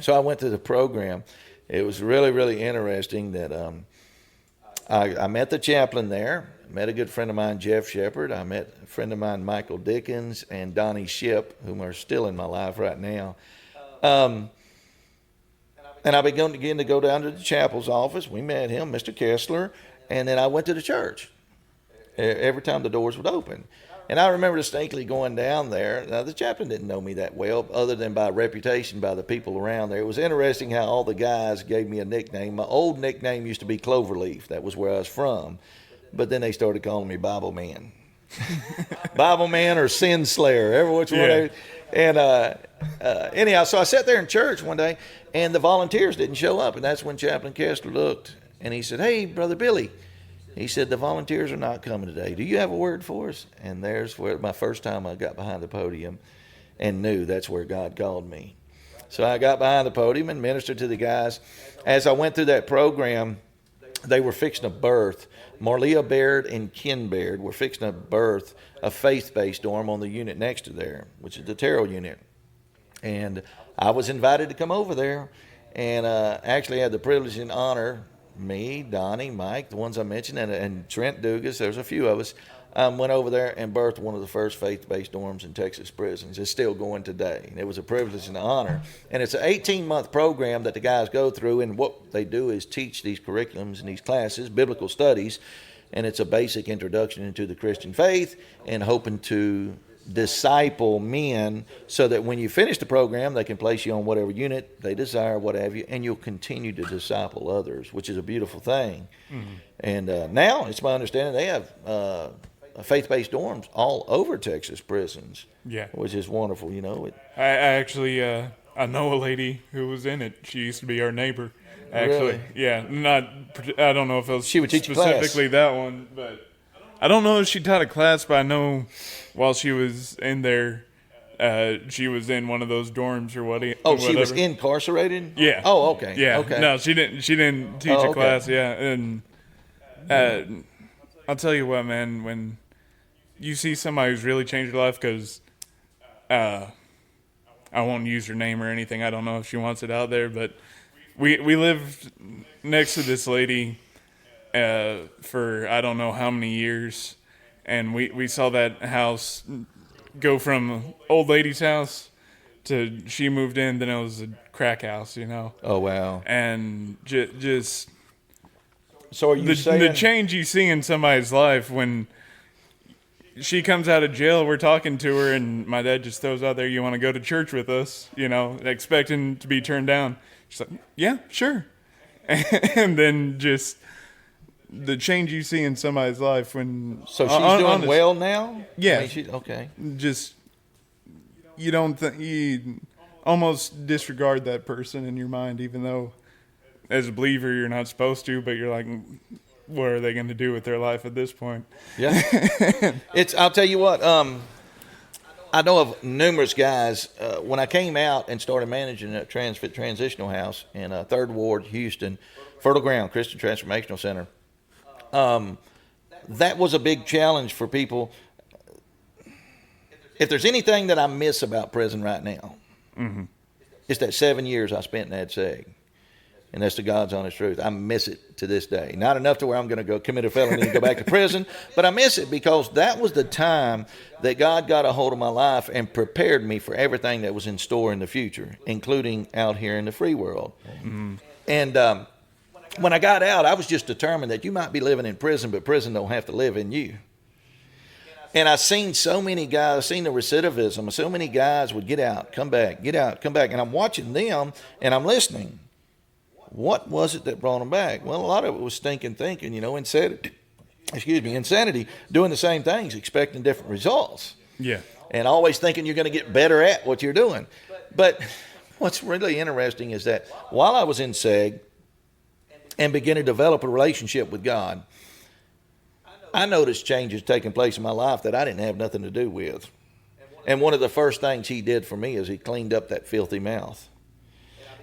So I went through the program. It was really, really interesting that I met the chaplain there. I met a good friend of mine, Jeff Shepard. I met a friend of mine, Michael Dickens, and Donnie Ship, whom are still in my life right now. And I began to go down to the chapel's office. We met him, Mr. Kessler, and then I went to the church every time the doors would open. And I remember distinctly going down there. Now, the chaplain didn't know me that well, other than by reputation by the people around there. It was interesting how all the guys gave me a nickname. My old nickname used to be Cloverleaf. That was where I was from. But then they started calling me Bible Man. Bible Man or Sin Slayer, every which one. And anyhow, so I sat there in church one day, and the volunteers didn't show up. And that's when Chaplain Kessler looked, and he said, "Hey, Brother Billy." He said, "The volunteers are not coming today. Do you have a word for us?" And there's where my first time I got behind the podium and knew that's where God called me. So I got behind the podium and ministered to the guys. As I went through that program, they were fixing to birth. Marlia Baird and Ken Baird were fixing to birth a faith-based dorm on the unit next to there, which is the Terrell unit. And I was invited to come over there, and actually had the privilege and honor, me, Donnie, Mike, the ones I mentioned, and Trent Dugas, there's a few of us, went over there and birthed one of the first faith-based dorms in Texas prisons. It's still going today. And it was a privilege and an honor. And it's an 18-month program that the guys go through, and what they do is teach these curriculums and these classes, biblical studies, and it's a basic introduction into the Christian faith and hoping to disciple men so that when you finish the program, they can place you on whatever unit they desire, what have you, and you'll continue to disciple others, which is a beautiful thing. And now it's my understanding they have faith-based dorms all over Texas prisons. Yeah, which is wonderful. I actually I know a lady who was in it. She used to be our neighbor. Actually, Really? yeah, I don't know if it was She would teach a specifically that one, but I don't know if she taught a class. But I know while she was in there, she was in one of those dorms or whatever. Oh, she was incarcerated? Yeah. Oh, okay. Yeah. Okay. No, she didn't teach a class. Yeah, and I'll tell you what, man. When you see somebody who's really changed your life, because I won't use her name or anything. I don't know if she wants it out there, but we lived next to this lady for I don't know how many years, and we saw that house go from old lady's house to she moved in, then it was a crack house, Oh, wow. and just So are you saying the change you see in somebody's life when she comes out of jail. We're talking to her, and my dad just throws out there, "You want to go to church with us?" Expecting to be turned down. She's like, "Yeah, sure." And then just the change you see in somebody's life when. So she's doing well now? Yeah. I mean, okay. Just you don't you almost disregard that person in your mind, even though as a believer you're not supposed to. But you're like, what are they going to do with their life at this point? Yeah. I'll tell you what, I know of numerous guys, when I came out and started managing a transitional house in 3rd Ward, Houston, Fertile Ground Christian Transformational Center, that was a big challenge for people. If there's anything that I miss about prison right now, it's that 7 years I spent in that seg. And that's the God's honest truth. I miss it to this day. Not enough to where I'm going to go commit a felony and go back to prison, but I miss it because that was the time that God got a hold of my life and prepared me for everything that was in store in the future, including out here in the free world. And when I got out, I was just determined that you might be living in prison, but prison don't have to live in you. And I've seen so many guys, I've seen the recidivism. So many guys would get out, come back, get out, come back. And I'm watching them and I'm listening. What was it that brought them back? Well, a lot of it was stinking thinking, insanity, doing the same things, expecting different results. Yeah. And always thinking you're going to get better at what you're doing. But what's really interesting is that while I was in SEG and began to develop a relationship with God, I noticed changes taking place in my life that I didn't have nothing to do with. And one of the first things he did for me is he cleaned up that filthy mouth.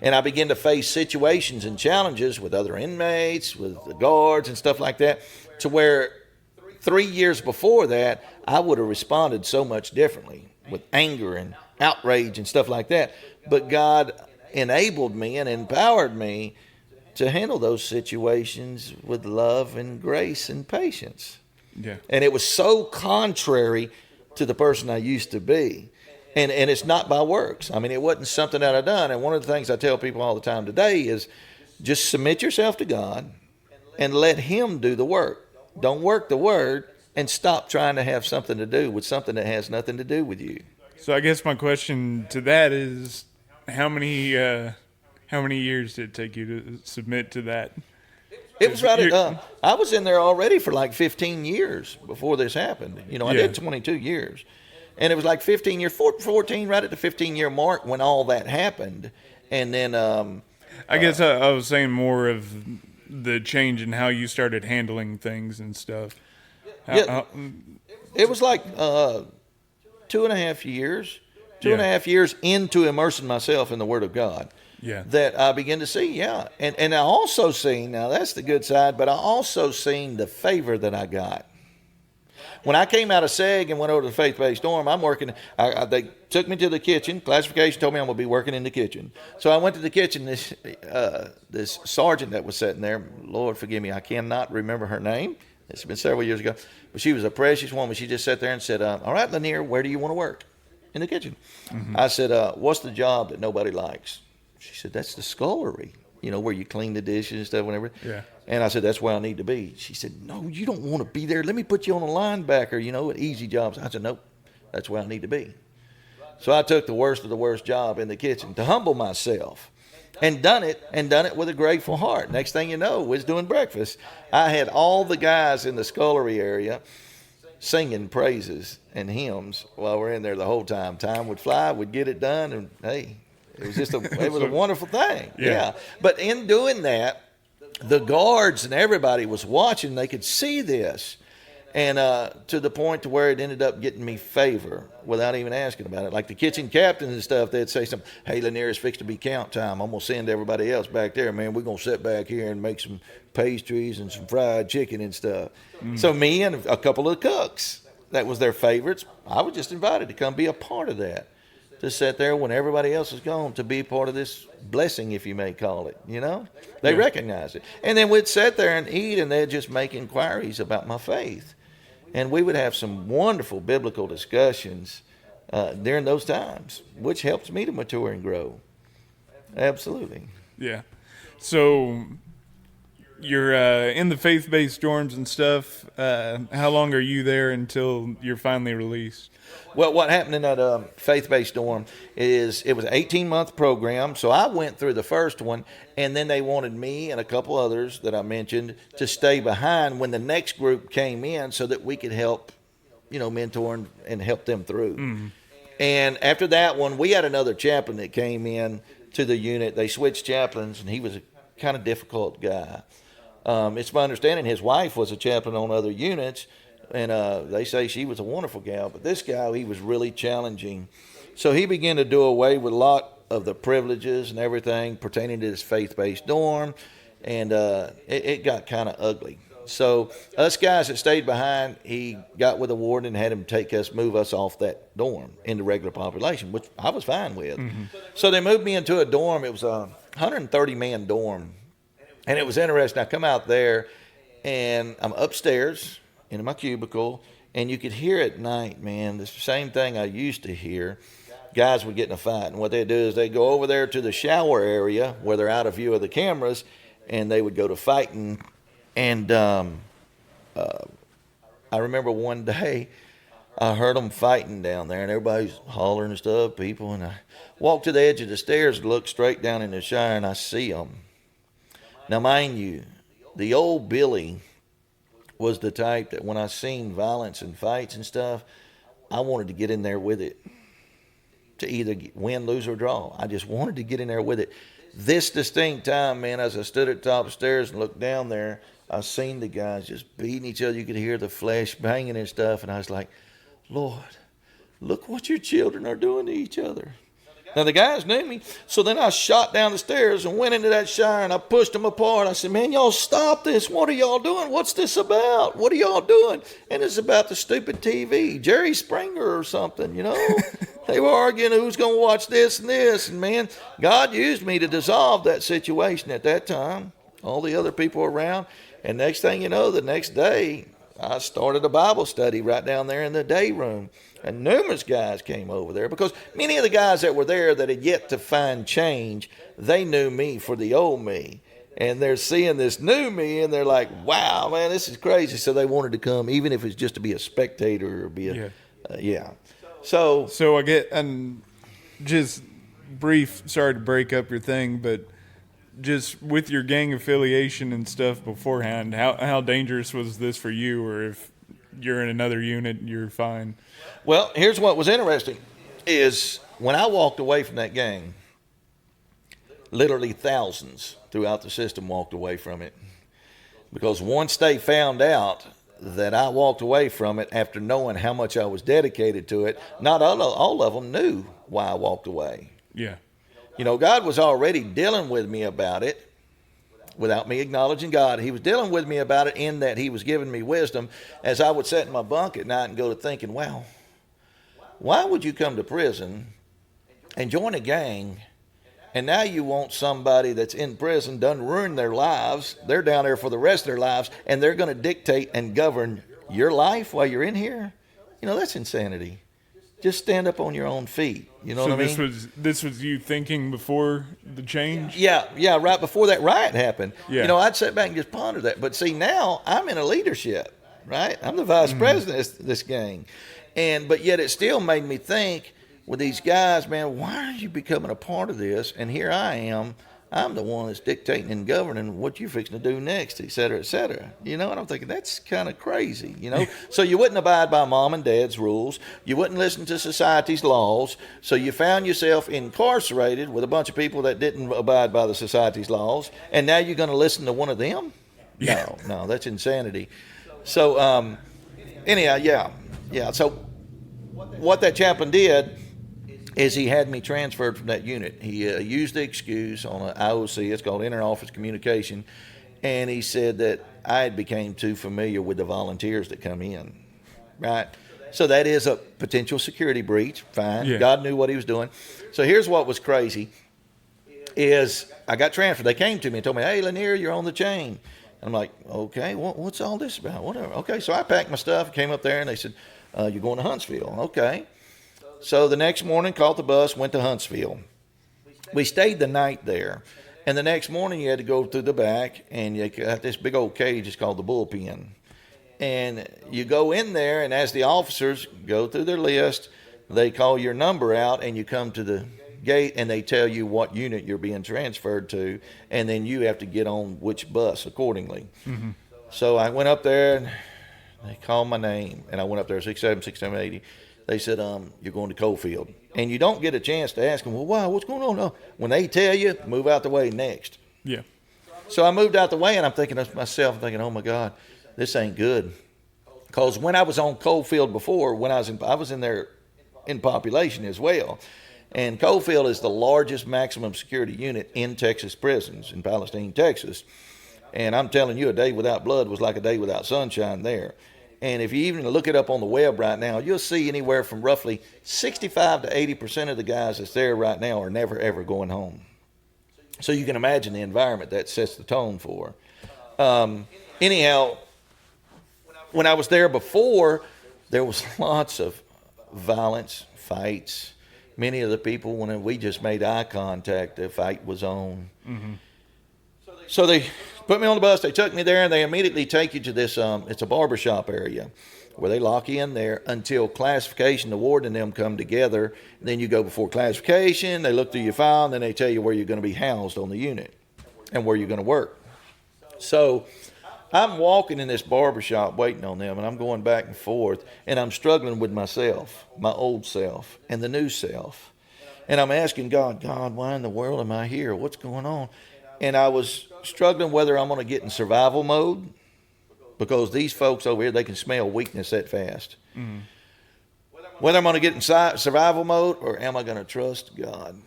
And I began to face situations and challenges with other inmates, with the guards and stuff like that, to where 3 years before that, I would have responded so much differently with anger and outrage and stuff like that. But God enabled me and empowered me to handle those situations with love and grace and patience. Yeah. And it was so contrary to the person I used to be. And it's not by works. I mean, it wasn't something that I done. And one of the things I tell people all the time today is just submit yourself to God and let Him do the work. Don't work the word and stop trying to have something to do with something that has nothing to do with you. So I guess my question to that is, how many years did it take you to submit to that? It was right at, I was in there already for like 15 years before this happened. I did 22 years. And it was like 14, right at the 15-year mark when all that happened. And then... I guess I was saying more of the change in how you started handling things and stuff. It was like 2.5 years. 2.5 years into immersing myself in the Word of God. Yeah. That I began to see, And I also seen, now that's the good side, but I also seen the favor that I got. When I came out of SEG and went over to the faith-based dorm, I'm working. They took me to the kitchen. Classification told me I'm going to be working in the kitchen. So I went to the kitchen. This sergeant that was sitting there, Lord forgive me, I cannot remember her name. It's been several years ago. But she was a precious woman. She just sat there and said, all right, Lanier, where do you want to work? In the kitchen. I said, what's the job that nobody likes? She said, that's the scullery. where you clean the dishes and stuff, whenever. Yeah. And I said, that's where I need to be. She said, no, you don't want to be there. Let me put you on a linebacker, at easy jobs. I said, nope, that's where I need to be. So I took the worst of the worst job in the kitchen to humble myself, and done it with a grateful heart. Next thing you know, was doing breakfast. I had all the guys in the scullery area singing praises and hymns while we're in there the whole time. Time would fly, we'd get it done, and hey, it was just it was a wonderful thing. Yeah. But in doing that, the guards and everybody was watching. They could see this. And to the point to where it ended up getting me favor without even asking about it. Like the kitchen captains and stuff, they'd say something, hey, Lanier, it's fixed to be count time. I'm going to send everybody else back there. Man, we're going to sit back here and make some pastries and some fried chicken and stuff. So me and a couple of cooks, that was their favorites. I was just invited to come be a part of that. To sit there when everybody else is gone, to be part of this blessing, if you may call it, They recognized it. And then we'd sit there and eat, and they'd just make inquiries about my faith. And we would have some wonderful biblical discussions during those times, which helps me to mature and grow. Absolutely. Yeah. So you're in the faith-based dorms and stuff. How long are you there until you're finally released? Well, what happened in that faith-based dorm is it was an 18-month program. So I went through the first one, and then they wanted me and a couple others that I mentioned to stay behind when the next group came in so that we could help, mentor and help them through. Mm-hmm. And after that one, we had another chaplain that came in to the unit. They switched chaplains, and he was a kind of difficult guy. It's my understanding his wife was a chaplain on other units, and they say she was a wonderful gal. But this guy, he was really challenging. So he began to do away with a lot of the privileges and everything pertaining to this faith-based dorm, and it got kind of ugly. So us guys that stayed behind, he got with the warden and had him move us off that dorm into regular population, which I was fine with. Mm-hmm. So they moved me into a dorm. It was a 130-man dorm. And it was interesting. I come out there, and I'm upstairs in my cubicle, and you could hear at night, man, the same thing I used to hear. Guys would get in a fight, and what they'd do is they'd go over there to the shower area where they're out of view of the cameras, and they would go to fighting. And I remember one day I heard them fighting down there, and everybody's hollering and stuff, people, and I walked to the edge of the stairs and looked straight down in the shower, and I see them. Now, mind you, the old Billy was the type that when I seen violence and fights and stuff, I wanted to get in there with it to either win, lose, or draw. I just wanted to get in there with it. This distinct time, man, as I stood at the top of the stairs and looked down there, I seen the guys just beating each other. You could hear the flesh banging and stuff, and I was like, Lord, look what your children are doing to each other. Now, the guys knew me, so then I shot down the stairs and went into that shower, and I pushed them apart. I said, man, y'all stop this. What are y'all doing? What's this about? What are y'all doing? And it's about the stupid TV, Jerry Springer or something, They were arguing who's going to watch this and this. And, man, God used me to dissolve that situation at that time, all the other people around. And next thing you know, the next day, I started a Bible study right down there in the day room. And numerous guys came over there because many of the guys that were there that had yet to find change, they knew me for the old me. And they're seeing this new me, and they're like, wow, man, this is crazy. So they wanted to come, even if it's just to be a spectator or be a, So I get, and just brief, sorry to break up your thing, but just with your gang affiliation and stuff beforehand, how dangerous was this for you? Or if you're in another unit, you're fine? Well, here's what was interesting is when I walked away from that gang, literally thousands throughout the system walked away from it. Because once they found out that I walked away from it after knowing how much I was dedicated to it, not all of them knew why I walked away. Yeah. God was already dealing with me about it without me acknowledging God. He was dealing with me about it in that he was giving me wisdom as I would sit in my bunk at night and go to thinking, wow, why would you come to prison and join a gang, and now you want somebody that's in prison, done ruin their lives, they're down there for the rest of their lives, and they're going to dictate and govern your life while you're in here? That's insanity. Just stand up on your own feet. You know So what I mean? this was you thinking before the change? Yeah, right before that riot happened. Yeah. You know, I'd sit back and just ponder that. But see, now I'm in a leadership, right? I'm the vice president of this gang. But yet it still made me think with these guys, man, why are you becoming a part of this? And here I am. I'm the one that's dictating and governing what you're fixing to do next, et cetera, et cetera. You know, and I'm thinking, that's kind of crazy, you know? So you wouldn't abide by mom and dad's rules. You wouldn't listen to society's laws. So you found yourself incarcerated with a bunch of people that didn't abide by the society's laws. And now you're going to listen to one of them? Yeah. No, that's insanity. So, anyhow, yeah. So what that chaplain did is he had me transferred from that unit. He used the excuse on an IOC, it's called Inter-Office Communication, and he said that I had became too familiar with the volunteers that come in, right? So that is a potential security breach, fine. Yeah. God knew what he was doing. So here's what was crazy, is I got transferred. They came to me and told me, hey, Lanier, you're on the chain. And I'm like, okay, what's all this about? Whatever. Okay, so I packed my stuff, came up there, and they said, you're going to Huntsville. Okay. So the next morning, caught the bus, went to Huntsville. We stayed the night there. And the next morning, you had to go through the back, and you got this big old cage. It's called the bullpen. And you go in there, and as the officers go through their list, they call your number out, and you come to the gate, and they tell you what unit you're being transferred to, and then you have to get on which bus accordingly. Mm-hmm. So I went up there, and they called my name, and I went up there, 6'7", 6'7", 6'80". They said, you're going to Coalfield. And you don't get a chance to ask them, well, wow, what's going on? No. When they tell you, move out the way next. Yeah. So I moved out the way, and I'm thinking to myself, oh, my God, this ain't good. Because when I was on Coalfield before, I was in there in population as well. And Coalfield is the largest maximum security unit in Texas prisons, in Palestine, Texas. And I'm telling you, a day without blood was like a day without sunshine there. And if you even look it up on the web right now, you'll see anywhere from roughly 65 to 80% of the guys that's there right now are never, ever going home. So you can imagine the environment that sets the tone for. Anyhow, when I was there before, there was lots of violence, fights. Many of the people, when we just made eye contact, the fight was on. Mm-hmm. So they put me on the bus, they took me there, and they immediately take you to this, it's a barbershop area, where they lock you in there until classification, the warden and them come together. Then you go before classification, they look through your file, and then they tell you where you're going to be housed on the unit and where you're going to work. So I'm walking in this barbershop waiting on them, and I'm going back and forth, and I'm struggling with myself, my old self, and the new self. And I'm asking God, why in the world am I here? What's going on? And I was struggling whether I'm going to get in survival mode, because these folks over here, they can smell weakness that fast. Mm-hmm. Whether I'm going to get in survival mode, or am I going to trust God?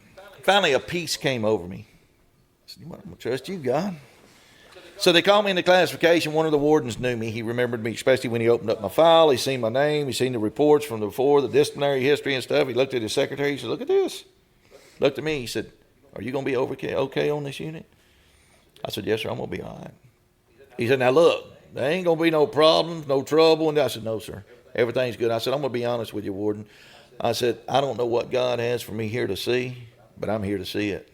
Finally, a peace came over me. I said, I'm going to trust you, God. So they called me into classification. One of the wardens knew me. He remembered me, especially when he opened up my file. He seen my name. He seen the reports from before, the disciplinary history and stuff. He looked at his secretary. He said, look at this. Looked at me. He said, are you going to be okay on this unit? I said, yes, sir, I'm going to be all right. He said, now look, there ain't going to be no problems, no trouble. And I said, no, sir, everything's good. I said, I'm going to be honest with you, warden. I said, I don't know what God has for me here to see, but I'm here to see it.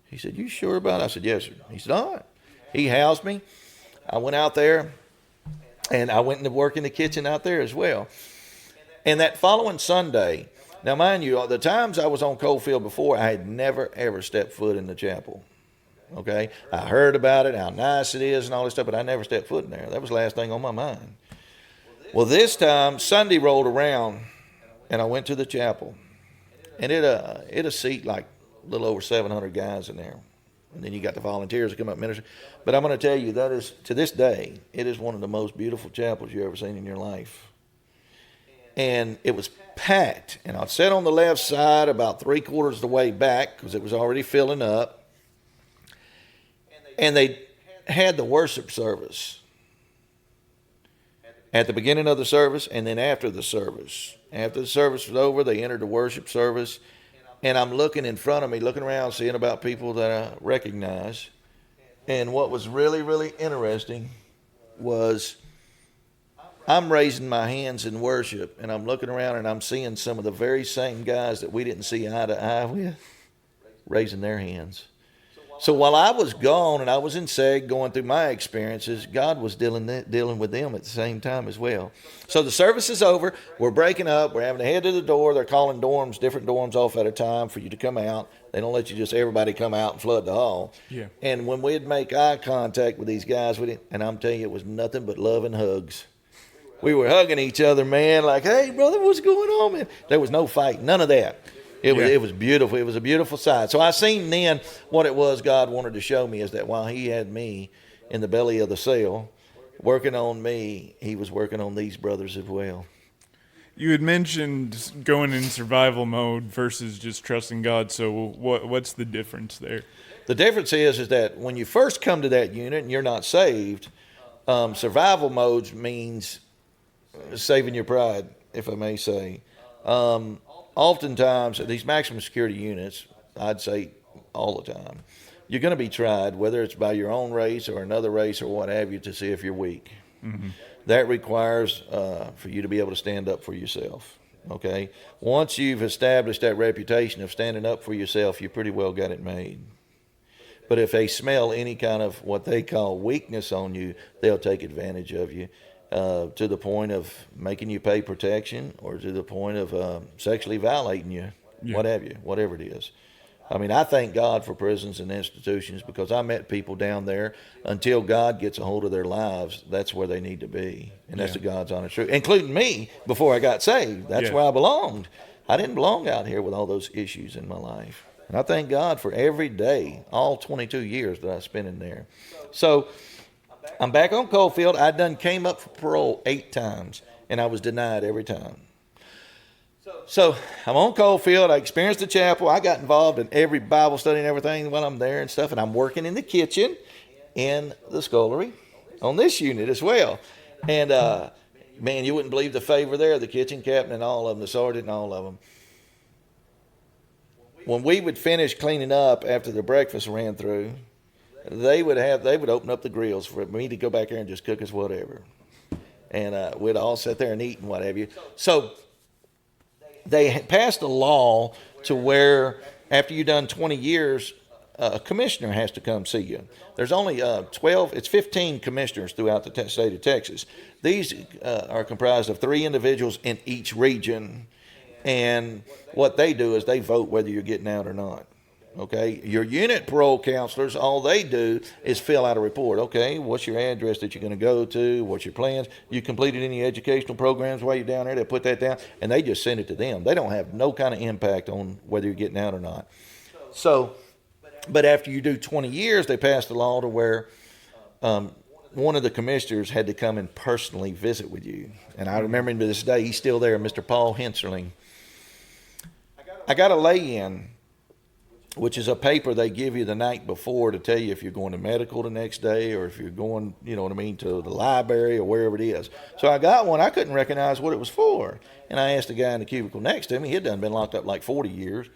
He said, you sure about it? I said, yes, sir. He said, all right. He housed me. I went out there, and I went into work in the kitchen out there as well. And that following Sunday, now mind you, the times I was on Coalfield before, I had never, ever stepped foot in the chapel. Okay, I heard about it, how nice it is and all this stuff, but I never stepped foot in there. That was the last thing on my mind. Well, this time, Sunday rolled around, and I went to the chapel. And it a seat like a little over 700 guys in there. And then you got the volunteers that come up and minister. But I'm going to tell you, that is, to this day, it is one of the most beautiful chapels you've ever seen in your life. And it was packed. And I sat on the left side about 3/4 of the way back, because it was already filling up. And they had the worship service at the beginning of the service, and then after the service. After the service was over, they entered the worship service. And I'm looking in front of me, looking around, seeing about people that I recognize. And what was really, really interesting was I'm raising my hands in worship, and I'm looking around and I'm seeing some of the very same guys that we didn't see eye to eye with raising their hands. So while I was gone and I was in SEG going through my experiences, God was dealing with them at the same time as well. So the service is over. We're breaking up. We're having to head to the door. They're calling different dorms off at a time for you to come out. They don't let you just everybody come out and flood the hall. Yeah. And when we'd make eye contact with these guys, and I'm telling you, it was nothing but love and hugs. We were hugging each other, man, like, hey, brother, what's going on, man? There was no fight, none of that. It was beautiful. It was a beautiful sight. So I seen then what it was God wanted to show me is that while he had me in the belly of the cell working on me, he was working on these brothers as well. You had mentioned going in survival mode versus just trusting God. So what's the difference there? The difference is that when you first come to that unit and you're not saved, survival mode means saving your pride, if I may say. Oftentimes, at these maximum security units, I'd say all the time, you're going to be tried, whether it's by your own race or another race or what have you, to see if you're weak. Mm-hmm. That requires for you to be able to stand up for yourself, okay? Once you've established that reputation of standing up for yourself, you pretty well got it made. But if they smell any kind of what they call weakness on you, they'll take advantage of you. To the point of making you pay protection or to the point of sexually violating you, whatever it is. I mean, I thank God for prisons and institutions because I met people down there until God gets a hold of their lives, that's where they need to be. And that's the God's honest truth, including me before I got saved. That's where I belonged. I didn't belong out here with all those issues in my life. And I thank God for every day, all 22 years that I spent in there. So I'm back on Coalfield. I done came up for parole 8 times, and I was denied every time. So I'm on Coalfield. I experienced the chapel. I got involved in every Bible study and everything while I'm there and stuff, and I'm working in the kitchen in the scullery on this unit as well. And, man, you wouldn't believe the favor there, the kitchen captain and all of them, the sergeant and all of them. When we would finish cleaning up after the breakfast ran through, they would open up the grills for me to go back there and just cook us whatever. And we'd all sit there and eat and what have you. So they passed a law to where after you've done 20 years, a commissioner has to come see you. There's only 15 commissioners throughout the state of Texas. These are comprised of 3 individuals in each region. And what they do is they vote whether you're getting out or not. Okay, your unit parole counselors, all they do is fill out a report. Okay, what's your address that you're going to go to? What's your plans? You completed any educational programs while you're down there? They put that down, and they just send it to them. They don't have no kind of impact on whether you're getting out or not. So, but after you do 20 years, they passed a law to where one of the commissioners had to come and personally visit with you. And I remember him to this day. He's still there, Mr. Paul Henserling. I got a lay-in, which is a paper they give you the night before to tell you if you're going to medical the next day or if you're going, you know what I mean, to the library or wherever it is. So I got one. I couldn't recognize what it was for. And I asked the guy in the cubicle next to me. He had done been locked up like 40 years.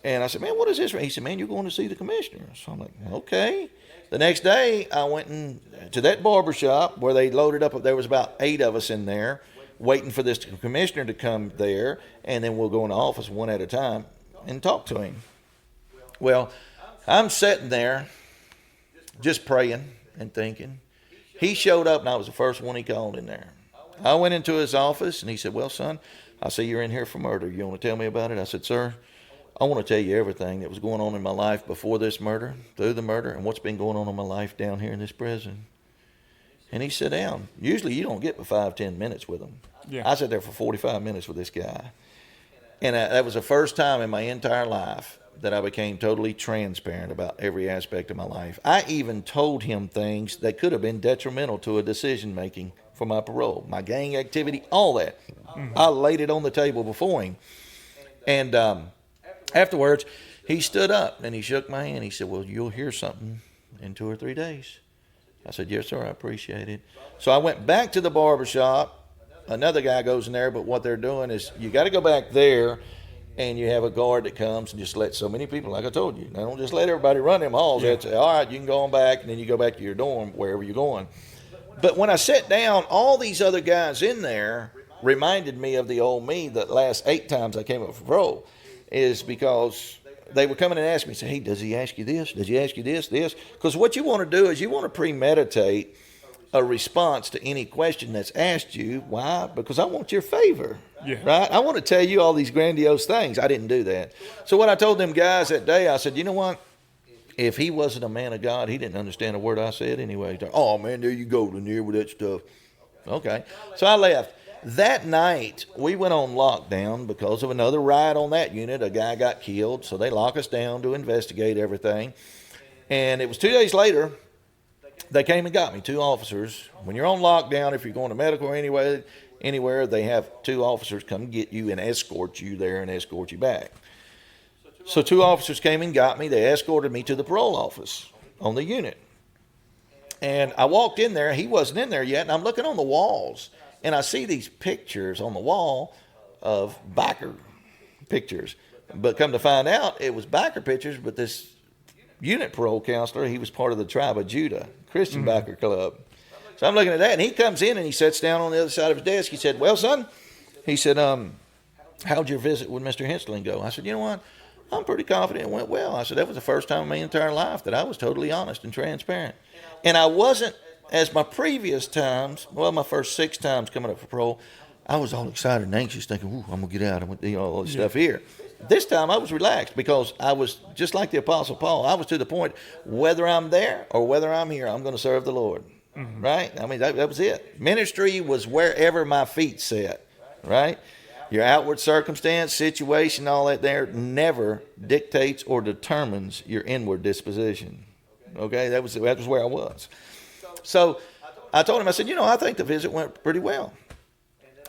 And I said, man, what is this? He said, man, you're going to see the commissioner. So I'm like, okay. The next day, I went to that barber shop where they loaded up. There was about 8 of us in there waiting for this commissioner to come there. And then we'll go in the office one at a time and talk to him. Well, I'm sitting there just praying and thinking. He showed up, and I was the first one he called in there. I went into his office, and he said, well, son, I see you're in here for murder. You want to tell me about it? I said, sir, I want to tell you everything that was going on in my life before this murder, through the murder, and what's been going on in my life down here in this prison. And he sat down. Usually you don't get but 5-10 minutes with him. Yeah. I sat there for 45 minutes with this guy. And that was the first time in my entire life that I became totally transparent about every aspect of my life. I even told him things that could have been detrimental to a decision making for my parole, my gang activity, all that. Mm-hmm. I laid it on the table before him. And afterwards, he stood up and he shook my hand. He said, well, you'll hear something in 2 or 3 days. I said, yes, sir, I appreciate it. So I went back to the barber shop. Another guy goes in there, but what they're doing is you got to go back there and you have a guard that comes and just lets so many people, like I told you. Now, don't just let everybody run them halls. Yeah. That's all right, you can go on back, and then you go back to your dorm, wherever you're going. But when I sat down, all these other guys in there reminded me of the old me the last 8 times I came up for parole, is because they were coming and asking me, say, hey, does he ask you this? Does he ask you this? Because what you want to do is you want to premeditate a response to any question that's asked you. Why? Because I want your favor. Yeah. Right? I want to tell you all these grandiose things. I didn't do that. So what I told them guys that day, I said, you know what? If he wasn't a man of God, he didn't understand a word I said anyway. Oh, man, there you go, Lanier, with that stuff. Okay. So I left. That night, we went on lockdown because of another riot on that unit. A guy got killed, so they locked us down to investigate everything. And it was 2 days later, they came and got me, 2 officers. When you're on lockdown, if you're going to medical or anywhere, they have 2 officers come get you and escort you there and escort you back. So 2 officers came and got me. They escorted me to the parole office on the unit. And I walked in there. He wasn't in there yet. And I'm looking on the walls. And I see these pictures on the wall of biker pictures. But come to find out, it was biker pictures. But this unit parole counselor, he was part of the Tribe of Judah, Christian biker club. So I'm looking at that. And he comes in and he sits down on the other side of his desk. He said, well, son, he said, how'd your visit with Mr. Henstling go? I said, you know what? I'm pretty confident it went well. I said, that was the first time in my entire life that I was totally honest and transparent. And I wasn't, as my previous times, well, my first 6 times coming up for parole, I was all excited and anxious, thinking, ooh, I'm going to get out. I'm going to do all this stuff here. This time I was relaxed because I was just like the Apostle Paul. I was to the point, whether I'm there or whether I'm here, I'm going to serve the Lord. Right? I mean, that was it. Ministry was wherever my feet set. Right? Your outward circumstance, situation, all that there never dictates or determines your inward disposition. Okay, that was where I was. So I told him, I said, you know, I think the visit went pretty well.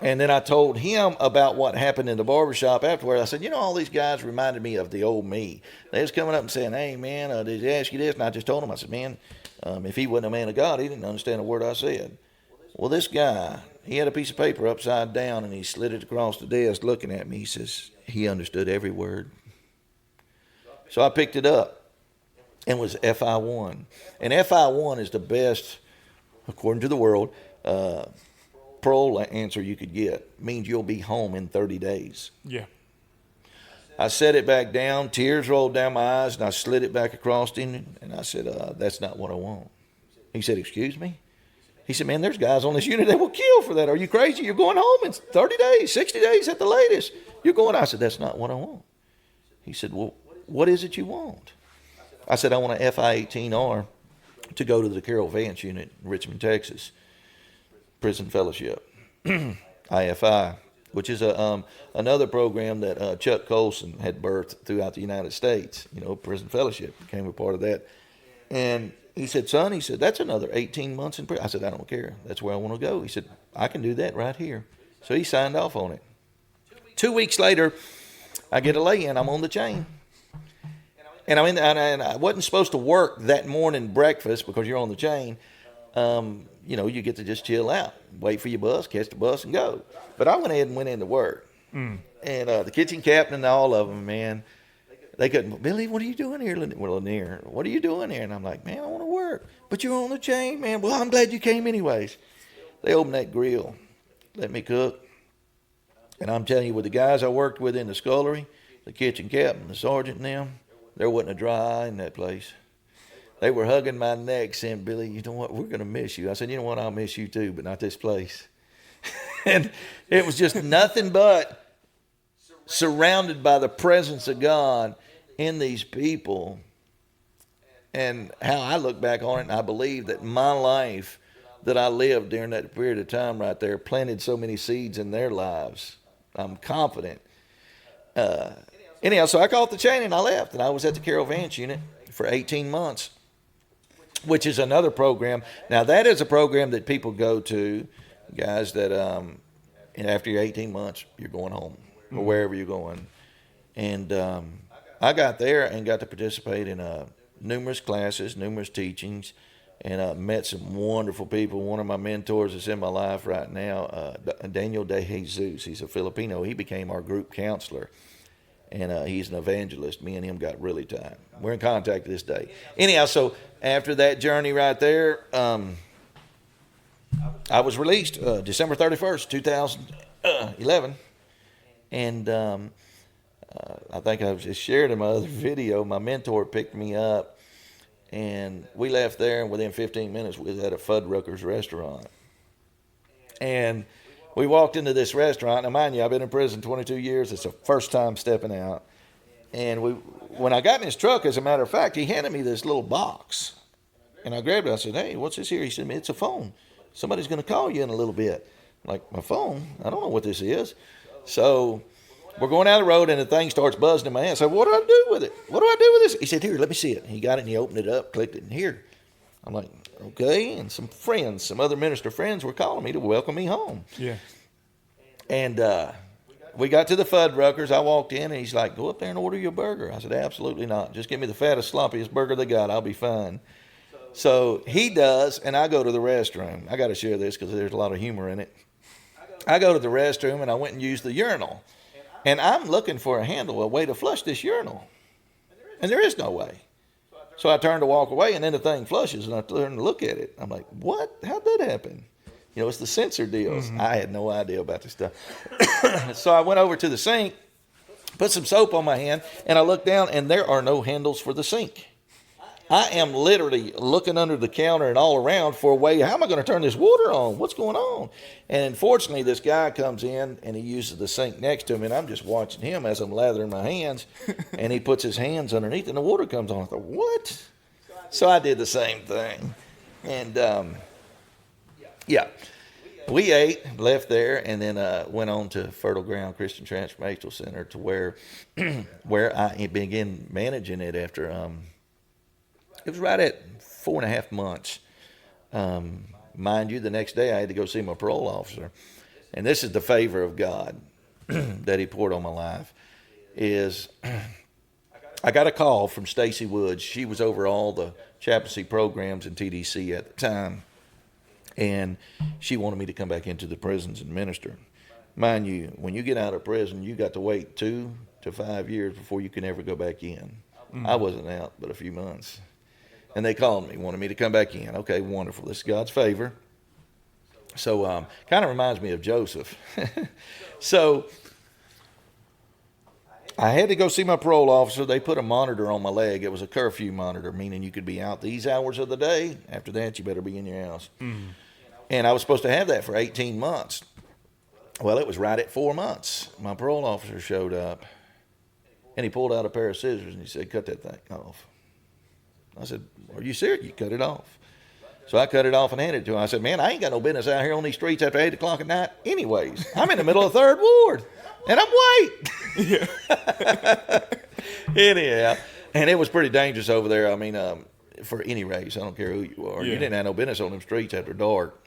And then I told him about what happened in the barbershop afterward. I said, you know, all these guys reminded me of the old me. They was coming up and saying, hey, man, did he ask you this? And I just told him, I said, man, if he wasn't a man of God, he didn't understand a word I said. Well, this guy, he had a piece of paper upside down, and he slid it across the desk looking at me. He says, he understood every word. So I picked it up, and it was FI1. And FI1 is the best, according to the world, parole answer you could get. It means you'll be home in 30 days. Yeah. I set it back down, tears rolled down my eyes, and I slid it back across him, and I said, that's not what I want. He said, excuse me? He said, man, there's guys on this unit that will kill for that. Are you crazy? You're going home in 30 days, 60 days at the latest. You're going. I said, that's not what I want. He said, well, what is it you want? I said, I want an FI-18R to go to the Carroll Vance unit in Richmond, Texas, Prison Fellowship, IFI, which is another program that Chuck Colson had birthed throughout the United States. You know, Prison Fellowship became a part of that. And he said, son, he said, that's another 18 months in prison. I said, I don't care. That's where I want to go. He said, I can do that right here. So he signed off on it. 2 weeks later, I get a lay-in. I'm on the chain. And I wasn't supposed to work that morning breakfast because you're on the chain. You know, you get to just chill out, wait for your bus, catch the bus, and go. But I went ahead and went into work. And the kitchen captain and all of them, man, they couldn't, Billy, what are you doing here, Lanier? What are you doing here? And I'm like, man, I want to work. But you're on the chain, man. Well, I'm glad you came anyways. They opened that grill, let me cook. And I'm telling you, with the guys I worked with in the scullery, the kitchen captain, the sergeant and them, there wasn't a dry eye in that place. They were hugging my neck saying, Billy, you know what, we're going to miss you. I said, you know what, I'll miss you too, but not this place. And it was just nothing but surrounded by the presence of God in these people. And how I look back on it, and I believe that my life that I lived during that period of time right there planted so many seeds in their lives. I'm confident. Anyhow, so I caught the chain and I left, and I was at the Carroll Vance unit for 18 months, which is another program. Now, that is a program that people go to, guys, that and after your 18 months, you're going home or wherever you're going. And I got there and got to participate in numerous classes, numerous teachings, and met some wonderful people. One of my mentors that's in my life right now, Daniel De Jesus. He's a Filipino. He became our group counselor. And he's an evangelist. Me and him got really tight. We're in contact to this day. Anyhow, so after that journey right there, I was released December 31st, 2011. And I think I just shared in my other video, my mentor picked me up, and we left there, and within 15 minutes, we was at a Fuddruckers restaurant. And we walked into this restaurant. Now, mind you, I've been in prison 22 years. It's the first time stepping out. And when I got in his truck, as a matter of fact, he handed me this little box. And I grabbed it. I said, "Hey, what's this here?" He said, "It's a phone. Somebody's going to call you in a little bit." I'm like, "My phone? I don't know what this is." So we're going down the road, and the thing starts buzzing in my hand. I said, "What do I do with it? What do I do with this?" He said, "Here, let me see it." He got it, and he opened it up, clicked it, and here. I'm like, "Okay." And some other minister friends were calling me to welcome me home. Yeah. And we got to the Fuddruckers. I walked in, and he's like, "Go up there and order your burger." I said, "Absolutely not. Just give me the fattest, sloppiest burger they got. I'll be fine." So he does, and I go to the restroom. I got to share this because there's a lot of humor in it. I go to the restroom, and I went and used the urinal. And I'm looking for a handle, a way to flush this urinal. And there is no way. So I turned to walk away, and then the thing flushes, and I turn to look at it. I'm like, "What? How'd that happen?" You know, it's the sensor deals. Mm-hmm. I had no idea about this stuff. So I went over to the sink, put some soap on my hand, and I looked down, and there are no handles for the sink. I am literally looking under the counter and all around for a way. How am I going to turn this water on? What's going on? And unfortunately, this guy comes in, and he uses the sink next to him, and I'm just watching him as I'm lathering my hands, and he puts his hands underneath, and the water comes on. I thought, what? So I did the same thing. And, yeah, we ate, left there, and then went on to Fertile Ground Christian Transformational Center to where I began managing it after it was right at 4.5 months. Mind you, the next day I had to go see my parole officer. And this is the favor of God that he poured on my life. Is I got a call from Stacy Woods. She was over all the chaplaincy programs in TDC at the time. And she wanted me to come back into the prisons and minister. Mind you, when you get out of prison, you got to wait 2 to 5 years before you can ever go back in. Mm-hmm. I wasn't out but a few months. And they called me, wanted me to come back in. Okay, wonderful. This is God's favor. So kind of reminds me of Joseph. So I had to go see my parole officer. They put a monitor on my leg. It was a curfew monitor, meaning you could be out these hours of the day. After that, you better be in your house. Mm. And I was supposed to have that for 18 months. Well, it was right at 4 months. My parole officer showed up, and he pulled out a pair of scissors, and he said, "Cut that thing off." I said, "Are you serious?" "You cut it off." So I cut it off and handed it to him. I said, "Man, I ain't got no business out here on these streets after 8 o'clock at night anyways. I'm in the middle of 3rd Ward, and I'm white." Yeah. Anyhow, and it was pretty dangerous over there. I mean, for any race, I don't care who you are. Yeah. You didn't have no business on them streets after dark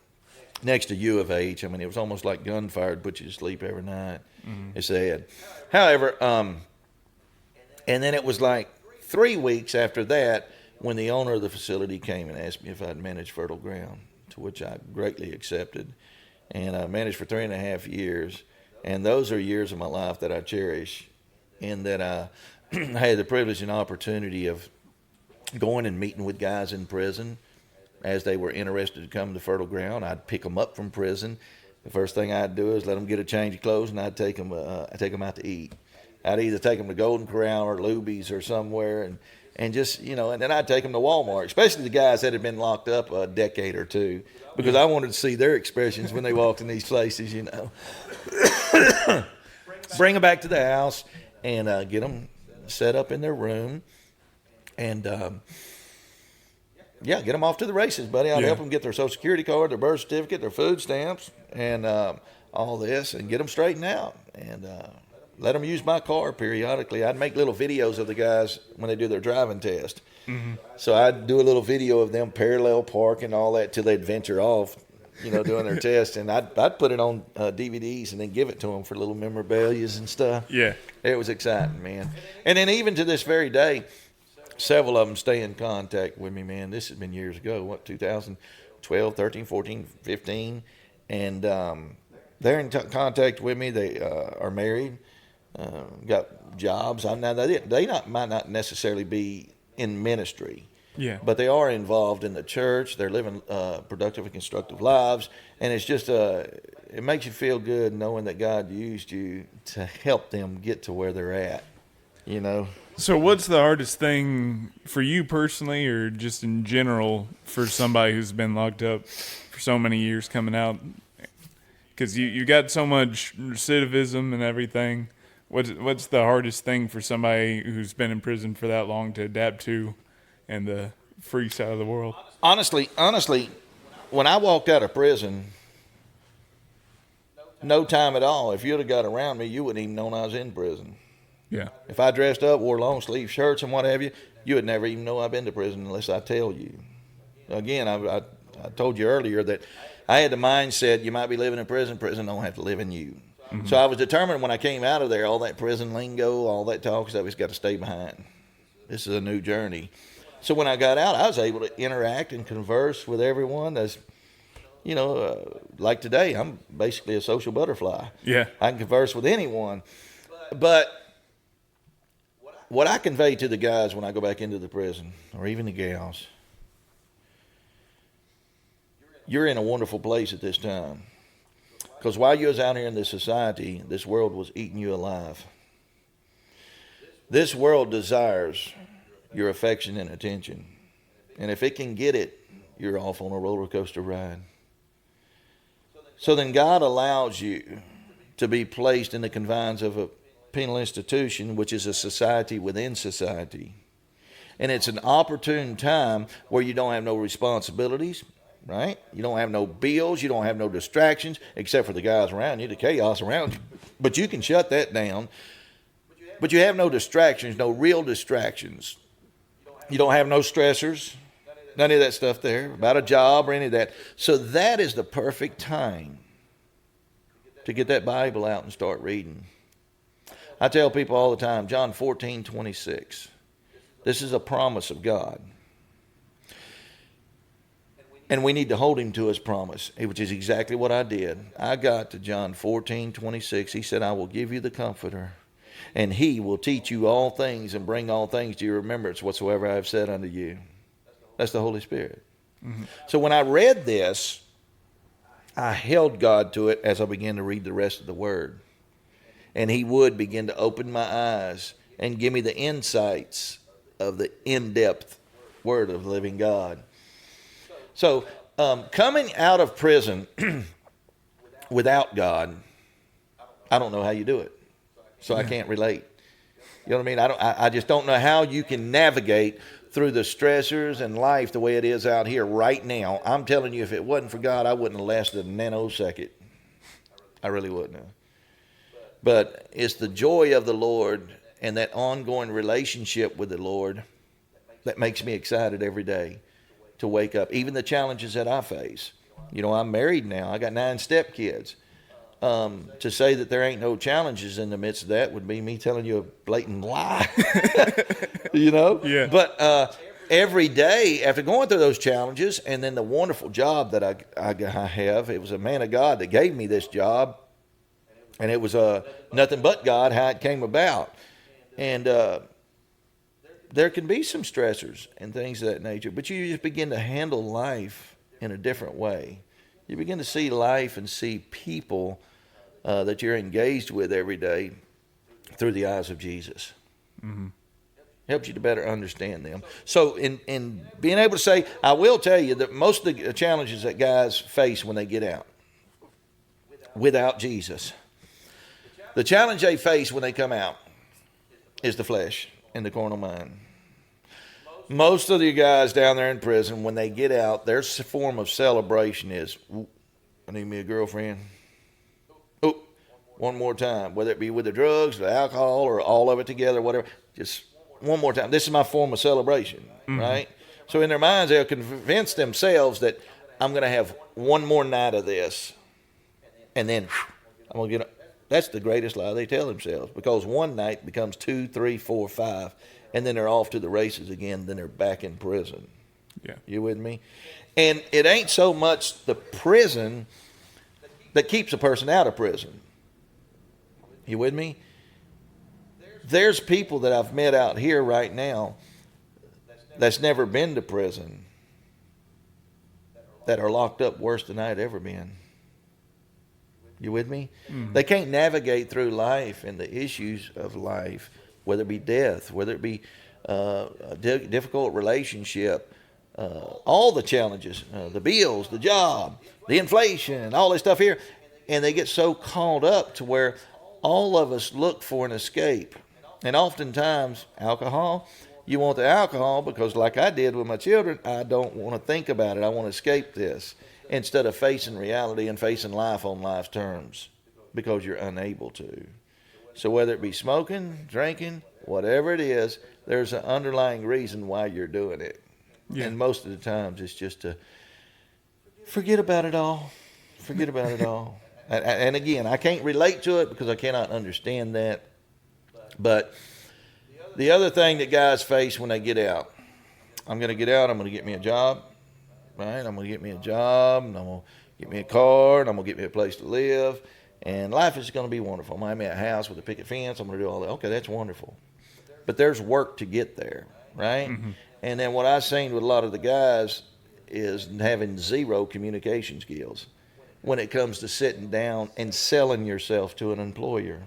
next to U of H. I mean, it was almost like gunfire to put you to sleep every night. Mm-hmm. It's sad. However, and then it was like 3 weeks after that, when the owner of the facility came and asked me if I'd manage Fertile Ground, to which I greatly accepted. And I managed for 3.5 years. And those are years of my life that I cherish, in that I had the privilege and opportunity of going and meeting with guys in prison as they were interested to come to Fertile Ground. I'd pick them up from prison. The first thing I'd do is let them get a change of clothes, and I'd take them out to eat. I'd either take them to Golden Corral or Luby's or somewhere, and just, you know, and then I'd take them to Walmart, especially the guys that had been locked up a decade or two, because I wanted to see their expressions when they walked in these places, you know. Bring them back to the house and get them set up in their room, and get them off to the races, buddy. I'd help them get their Social Security card, their birth certificate, their food stamps, and all this, and get them straightened out, and let them use my car periodically. I'd make little videos of the guys when they do their driving test. Mm-hmm. So I'd do a little video of them parallel parking and all that till they'd venture off, you know, doing their test. And I'd put it on DVDs and then give it to them for little memorabilias and stuff. Yeah. It was exciting, man. And then even to this very day, several of them stay in contact with me, man. This has been years ago, 2012, 13, 14, 15. And they're in contact with me. They are married. Got jobs. Now they might not necessarily be in ministry, Yeah. But they are involved in the church. They're living productive and constructive lives. And it's just, it makes you feel good knowing that God used you to help them get to where they're at, you know. So what's the hardest thing for you personally, or just in general, for somebody who's been locked up for so many years coming out? Because you got so much recidivism and everything. What's the hardest thing for somebody who's been in prison for that long to adapt to in the free side of the world? Honestly, when I walked out of prison, no time at all. If you'd have got around me, you wouldn't even known I was in prison. Yeah. If I dressed up, wore long sleeve shirts and what have you, you would never even know I've been to prison unless I tell you. Again, I told you earlier that I had the mindset you might be living in prison don't have to live in you. Mm-hmm. So I was determined when I came out of there, all that prison lingo, all that talk stuff has got to stay behind. This is a new journey. So when I got out, I was able to interact and converse with everyone as, you know, like today, I'm basically a social butterfly. Yeah. I can converse with anyone. But what I convey to the guys when I go back into the prison, or even the gals, you're in a wonderful place at this time. Because while you was out here in this society, this world was eating you alive. This world desires your affection and attention. And if it can get it, you're off on a roller coaster ride. So then God allows you to be placed in the confines of a penal institution, which is a society within society. And it's an opportune time where you don't have no responsibilities, right? You don't have no bills. You don't have no distractions, except for the guys around you, the chaos around you. But you can shut that down. But you have no distractions, no real distractions. You don't have no stressors, none of that stuff there, about a job or any of that. So that is the perfect time to get that Bible out and start reading. I tell people all the time, John 14:26. This is a promise of God. And we need to hold him to his promise, which is exactly what I did. I got to John 14:26. He said, I will give you the Comforter, and he will teach you all things and bring all things to your remembrance whatsoever I have said unto you. That's the Holy Spirit. Mm-hmm. So when I read this, I held God to it as I began to read the rest of the Word. And he would begin to open my eyes and give me the insights of the in-depth Word of the living God. So coming out of prison without God, I don't know how you do it. So I can't relate. You know what I mean? I just don't know how you can navigate through the stressors and life the way it is out here right now. I'm telling you, if it wasn't for God, I wouldn't have lasted a nanosecond. I really wouldn't have. But it's the joy of the Lord and that ongoing relationship with the Lord that makes me excited every day to wake up. Even the challenges that I face. You know, I'm married now. I got 9 stepkids. To say that there ain't no challenges in the midst of that would be me telling you a blatant lie. You know? Yeah. But every day after going through those challenges, and then the wonderful job that I have, it was a man of God that gave me this job, and it was nothing but God how it came about. And there can be some stressors and things of that nature, but you just begin to handle life in a different way. You begin to see life and see people that you're engaged with every day through the eyes of Jesus. Mm-hmm. Helps you to better understand them. So in being able to say, I will tell you that most of the challenges that guys face when they get out without Jesus, the challenge they face when they come out is the flesh and the carnal mind. Most of the guys down there in prison, when they get out, their form of celebration is, I need me a girlfriend. Oh, one more time. Whether it be with the drugs, the alcohol, or all of it together, whatever. Just one more time. This is my form of celebration, right? So in their minds, they'll convince themselves that I'm going to have one more night of this, and then I'm going to get. That's the greatest lie they tell themselves, because one night becomes 2, 3, 4, 5, and then they're off to the races again. Then they're back in prison. Yeah, you with me? And it ain't so much the prison that keeps a person out of prison. You with me? There's people that I've met out here right now that's never been to prison that are locked up worse than I had ever been. You with me? Mm. They can't navigate through life and the issues of life, whether it be death, whether it be a difficult relationship, all the challenges, the bills, the job, the inflation, all this stuff here. And they get so caught up to where all of us look for an escape. And oftentimes, alcohol, you want the alcohol because, like I did with my children, I don't want to think about it. I want to escape this instead of facing reality and facing life on life's terms because you're unable to. So whether it be smoking, drinking, whatever it is, there's an underlying reason why you're doing it. Yeah. And most of the times it's just to forget about it all. Forget about it all. And again, I can't relate to it because I cannot understand that. But the other thing that guys face when they get out, I'm going to get out, I'm going to get me a job, right? I'm going to get me a job, and I'm going to get me a car, and I'm going to get me a place to live, and life is going to be wonderful. I'm going to have me a house with a picket fence, I'm going to do all that. Okay, that's wonderful. But there's work to get there, right? Mm-hmm. And then what I've seen with a lot of the guys is having zero communication skills when it comes to sitting down and selling yourself to an employer.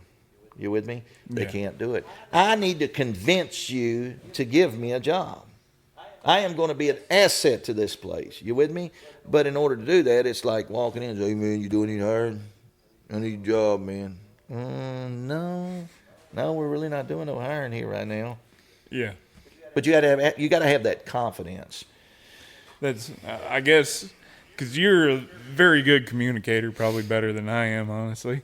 You with me? They can't do it. I need to convince you to give me a job. I am going to be an asset to this place. You with me? But in order to do that, it's like walking in and saying, hey, man, you doing any hiring? I need a job, man. No, we're really not doing no hiring here right now. Yeah. But you got to have that confidence. That's, I guess, because you're a very good communicator, probably better than I am, honestly.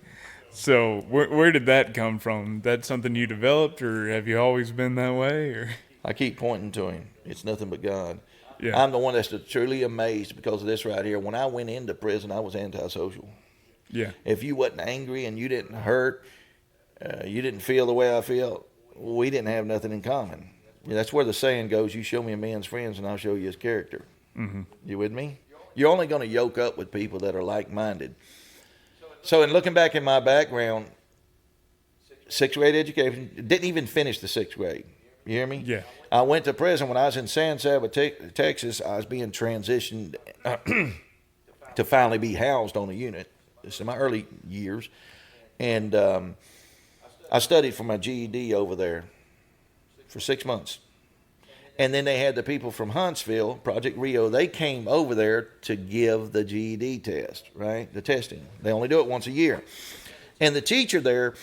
So where did that come from? That something you developed, or have you always been that way? Or I keep pointing to him. It's nothing but God. Yeah. I'm the one that's truly amazed because of this right here. When I went into prison, I was antisocial. Yeah. If you wasn't angry and you didn't hurt, you didn't feel the way I felt, we didn't have nothing in common. That's where the saying goes, you show me a man's friends and I'll show you his character. Mm-hmm. You with me? You're only going to yoke up with people that are like-minded. So in looking back in my background, 6th grade education, didn't even finish the 6th grade. You hear me? Yeah. I went to prison when I was in San Saba, Texas. I was being transitioned to finally be housed on a unit. This is in my early years. And I studied for my GED over there for 6 months. And then they had the people from Huntsville, Project Rio, they came over there to give the GED test, right? The testing. They only do it once a year. And the teacher there,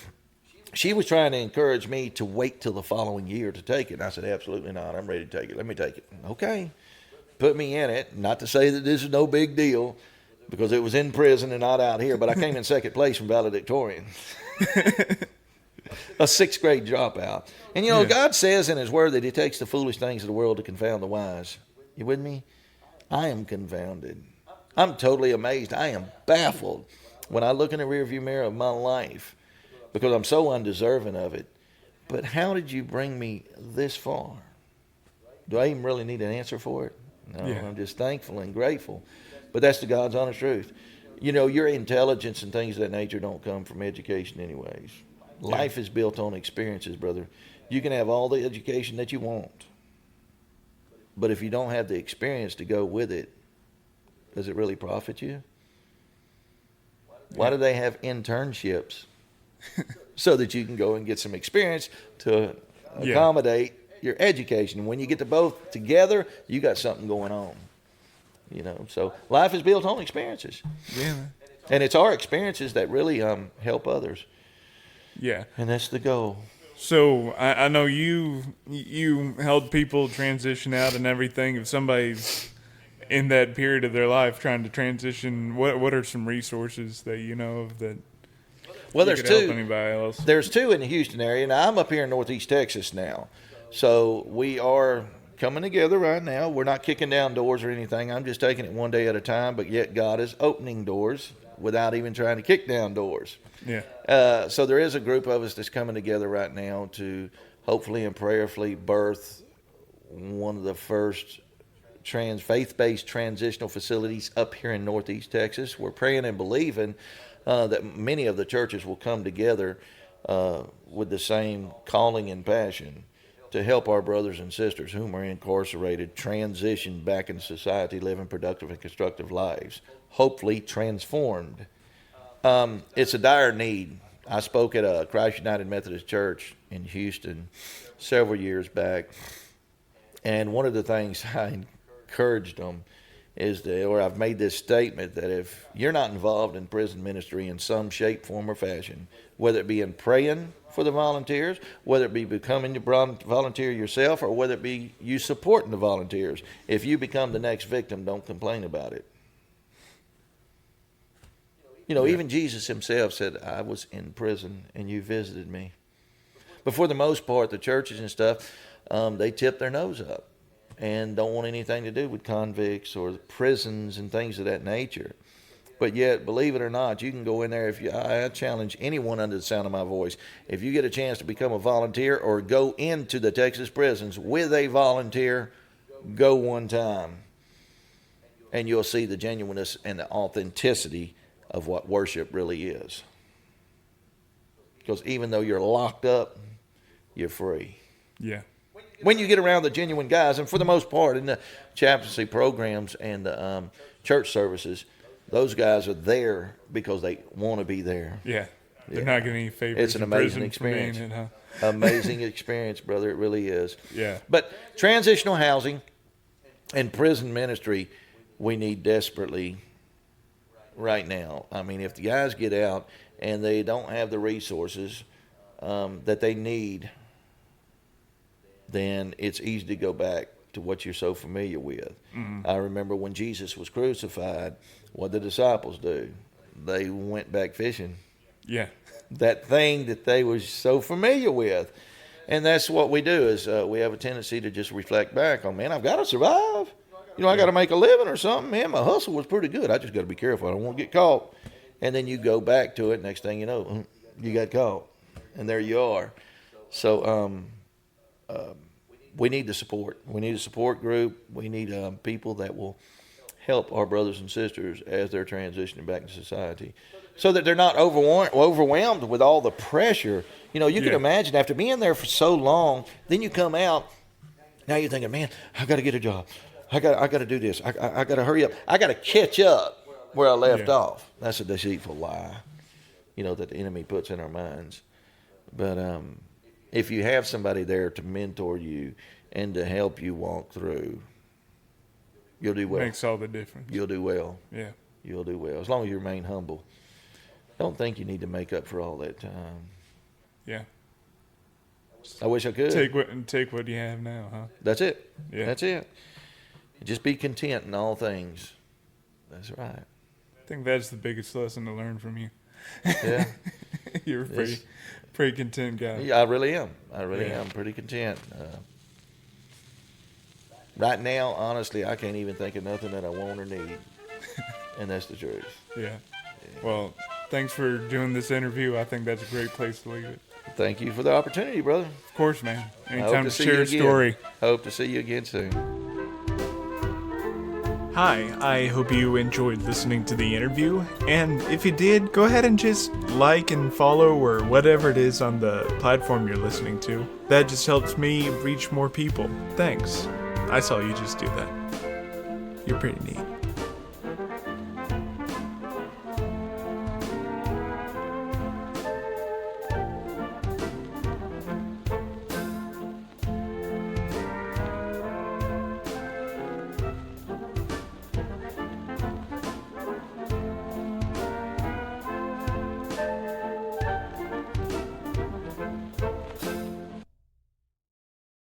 she was trying to encourage me to wait till the following year to take it. And I said, absolutely not. I'm ready to take it. Let me take it. Okay. Put me in it. Not to say that this is no big deal because it was in prison and not out here, but I came in second place from valedictorian. A 6th grade dropout. And God says in his word that he takes the foolish things of the world to confound the wise. You with me? I am confounded. I'm totally amazed. I am baffled when I look in the rearview mirror of my life because I'm so undeserving of it. But how did you bring me this far? Do I even really need an answer for it? No, yeah. I'm just thankful and grateful. But that's the God's honest truth. Your intelligence and things of that nature don't come from education anyways. Life is built on experiences, brother. You can have all the education that you want, but if you don't have the experience to go with it, does it really profit you? Why do they have internships? So that you can go and get some experience to accommodate your education. When you get the both together, you got something going on. So life is built on experiences. Yeah. And it's our experiences that really help others. Yeah. And that's the goal. So I know you helped people transition out and everything. If somebody's in that period of their life trying to transition, what are some resources that you know of that there's could two. Help anybody else? There's two in the Houston area. Now, I'm up here in Northeast Texas now. So we are coming together right now. We're not kicking down doors or anything. I'm just taking it one day at a time, but yet God is opening doors without even trying to kick down doors. Yeah. So there is a group of us that's coming together right now to hopefully and prayerfully birth one of the first faith-based transitional facilities up here in Northeast Texas. We're praying and believing that many of the churches will come together with the same calling and passion to help our brothers and sisters whom are incarcerated transition back into society, living productive and constructive lives, hopefully transformed. It's a dire need. I spoke at a Christ United Methodist Church in Houston several years back, and one of the things I encouraged them or I've made this statement, that if you're not involved in prison ministry in some shape, form, or fashion, whether it be in praying for the volunteers, whether it be becoming a volunteer yourself, or whether it be you supporting the volunteers, if you become the next victim, don't complain about it. Even Jesus himself said, I was in prison and you visited me. But for the most part, the churches and stuff, they tip their nose up and don't want anything to do with convicts or prisons and things of that nature. But yet, believe it or not, you can go in there. I challenge anyone under the sound of my voice, if you get a chance to become a volunteer or go into the Texas prisons with a volunteer, go one time. And you'll see the genuineness and the authenticity of what worship really is. Because even though you're locked up, you're free. Yeah. When you get around the genuine guys, and for the most part in the chaplaincy programs and the church services, those guys are there because they want to be there. Yeah. They're not getting any favors. It's an amazing experience. Amazing experience, brother. It really is. Yeah. But transitional housing and prison ministry, we need desperately right now. I mean, if the guys get out and they don't have the resources that they need, then it's easy to go back to what you're so familiar with. Mm-hmm. I remember when Jesus was crucified, what the disciples do? They went back fishing. Yeah. That thing that they were so familiar with. And that's what we do is we have a tendency to just reflect back on, man, I've got to survive. I got to make a living or something. Man, my hustle was pretty good. I just got to be careful. I don't want to get caught. And then you go back to it. Next thing you know, you got caught. And there you are. So we need the support. We need a support group. We need people that will help our brothers and sisters as they're transitioning back to society, so that they're not overwhelmed with all the pressure. You can imagine after being there for so long, then you come out. Now you're thinking, man, I got to get a job. I got to do this. I got to hurry up. I got to catch up where I left off. That's a deceitful lie, that the enemy puts in our minds. But if you have somebody there to mentor you and to help you walk through, you'll do well. Makes all the difference. You'll do well. Yeah. You'll do well. As long as you remain humble. Don't think you need to make up for all that time. Yeah. I wish I could. Take what you have now, huh? That's it. Yeah. That's it. Just be content in all things. That's right. I think that's the biggest lesson to learn from you. Yeah. You're a pretty content guy. Yeah, I really am. I'm pretty content. Right now, honestly, I can't even think of nothing that I want or need. And that's the truth. Yeah. Well, thanks for doing this interview. I think that's a great place to leave it. Thank you for the opportunity, brother. Of course, man. Anytime to share a story. Hope to see you again soon. Hi, I hope you enjoyed listening to the interview, and if you did, go ahead and just like and follow or whatever it is on the platform you're listening to. That just helps me reach more people. Thanks. I saw you just do that. You're pretty neat.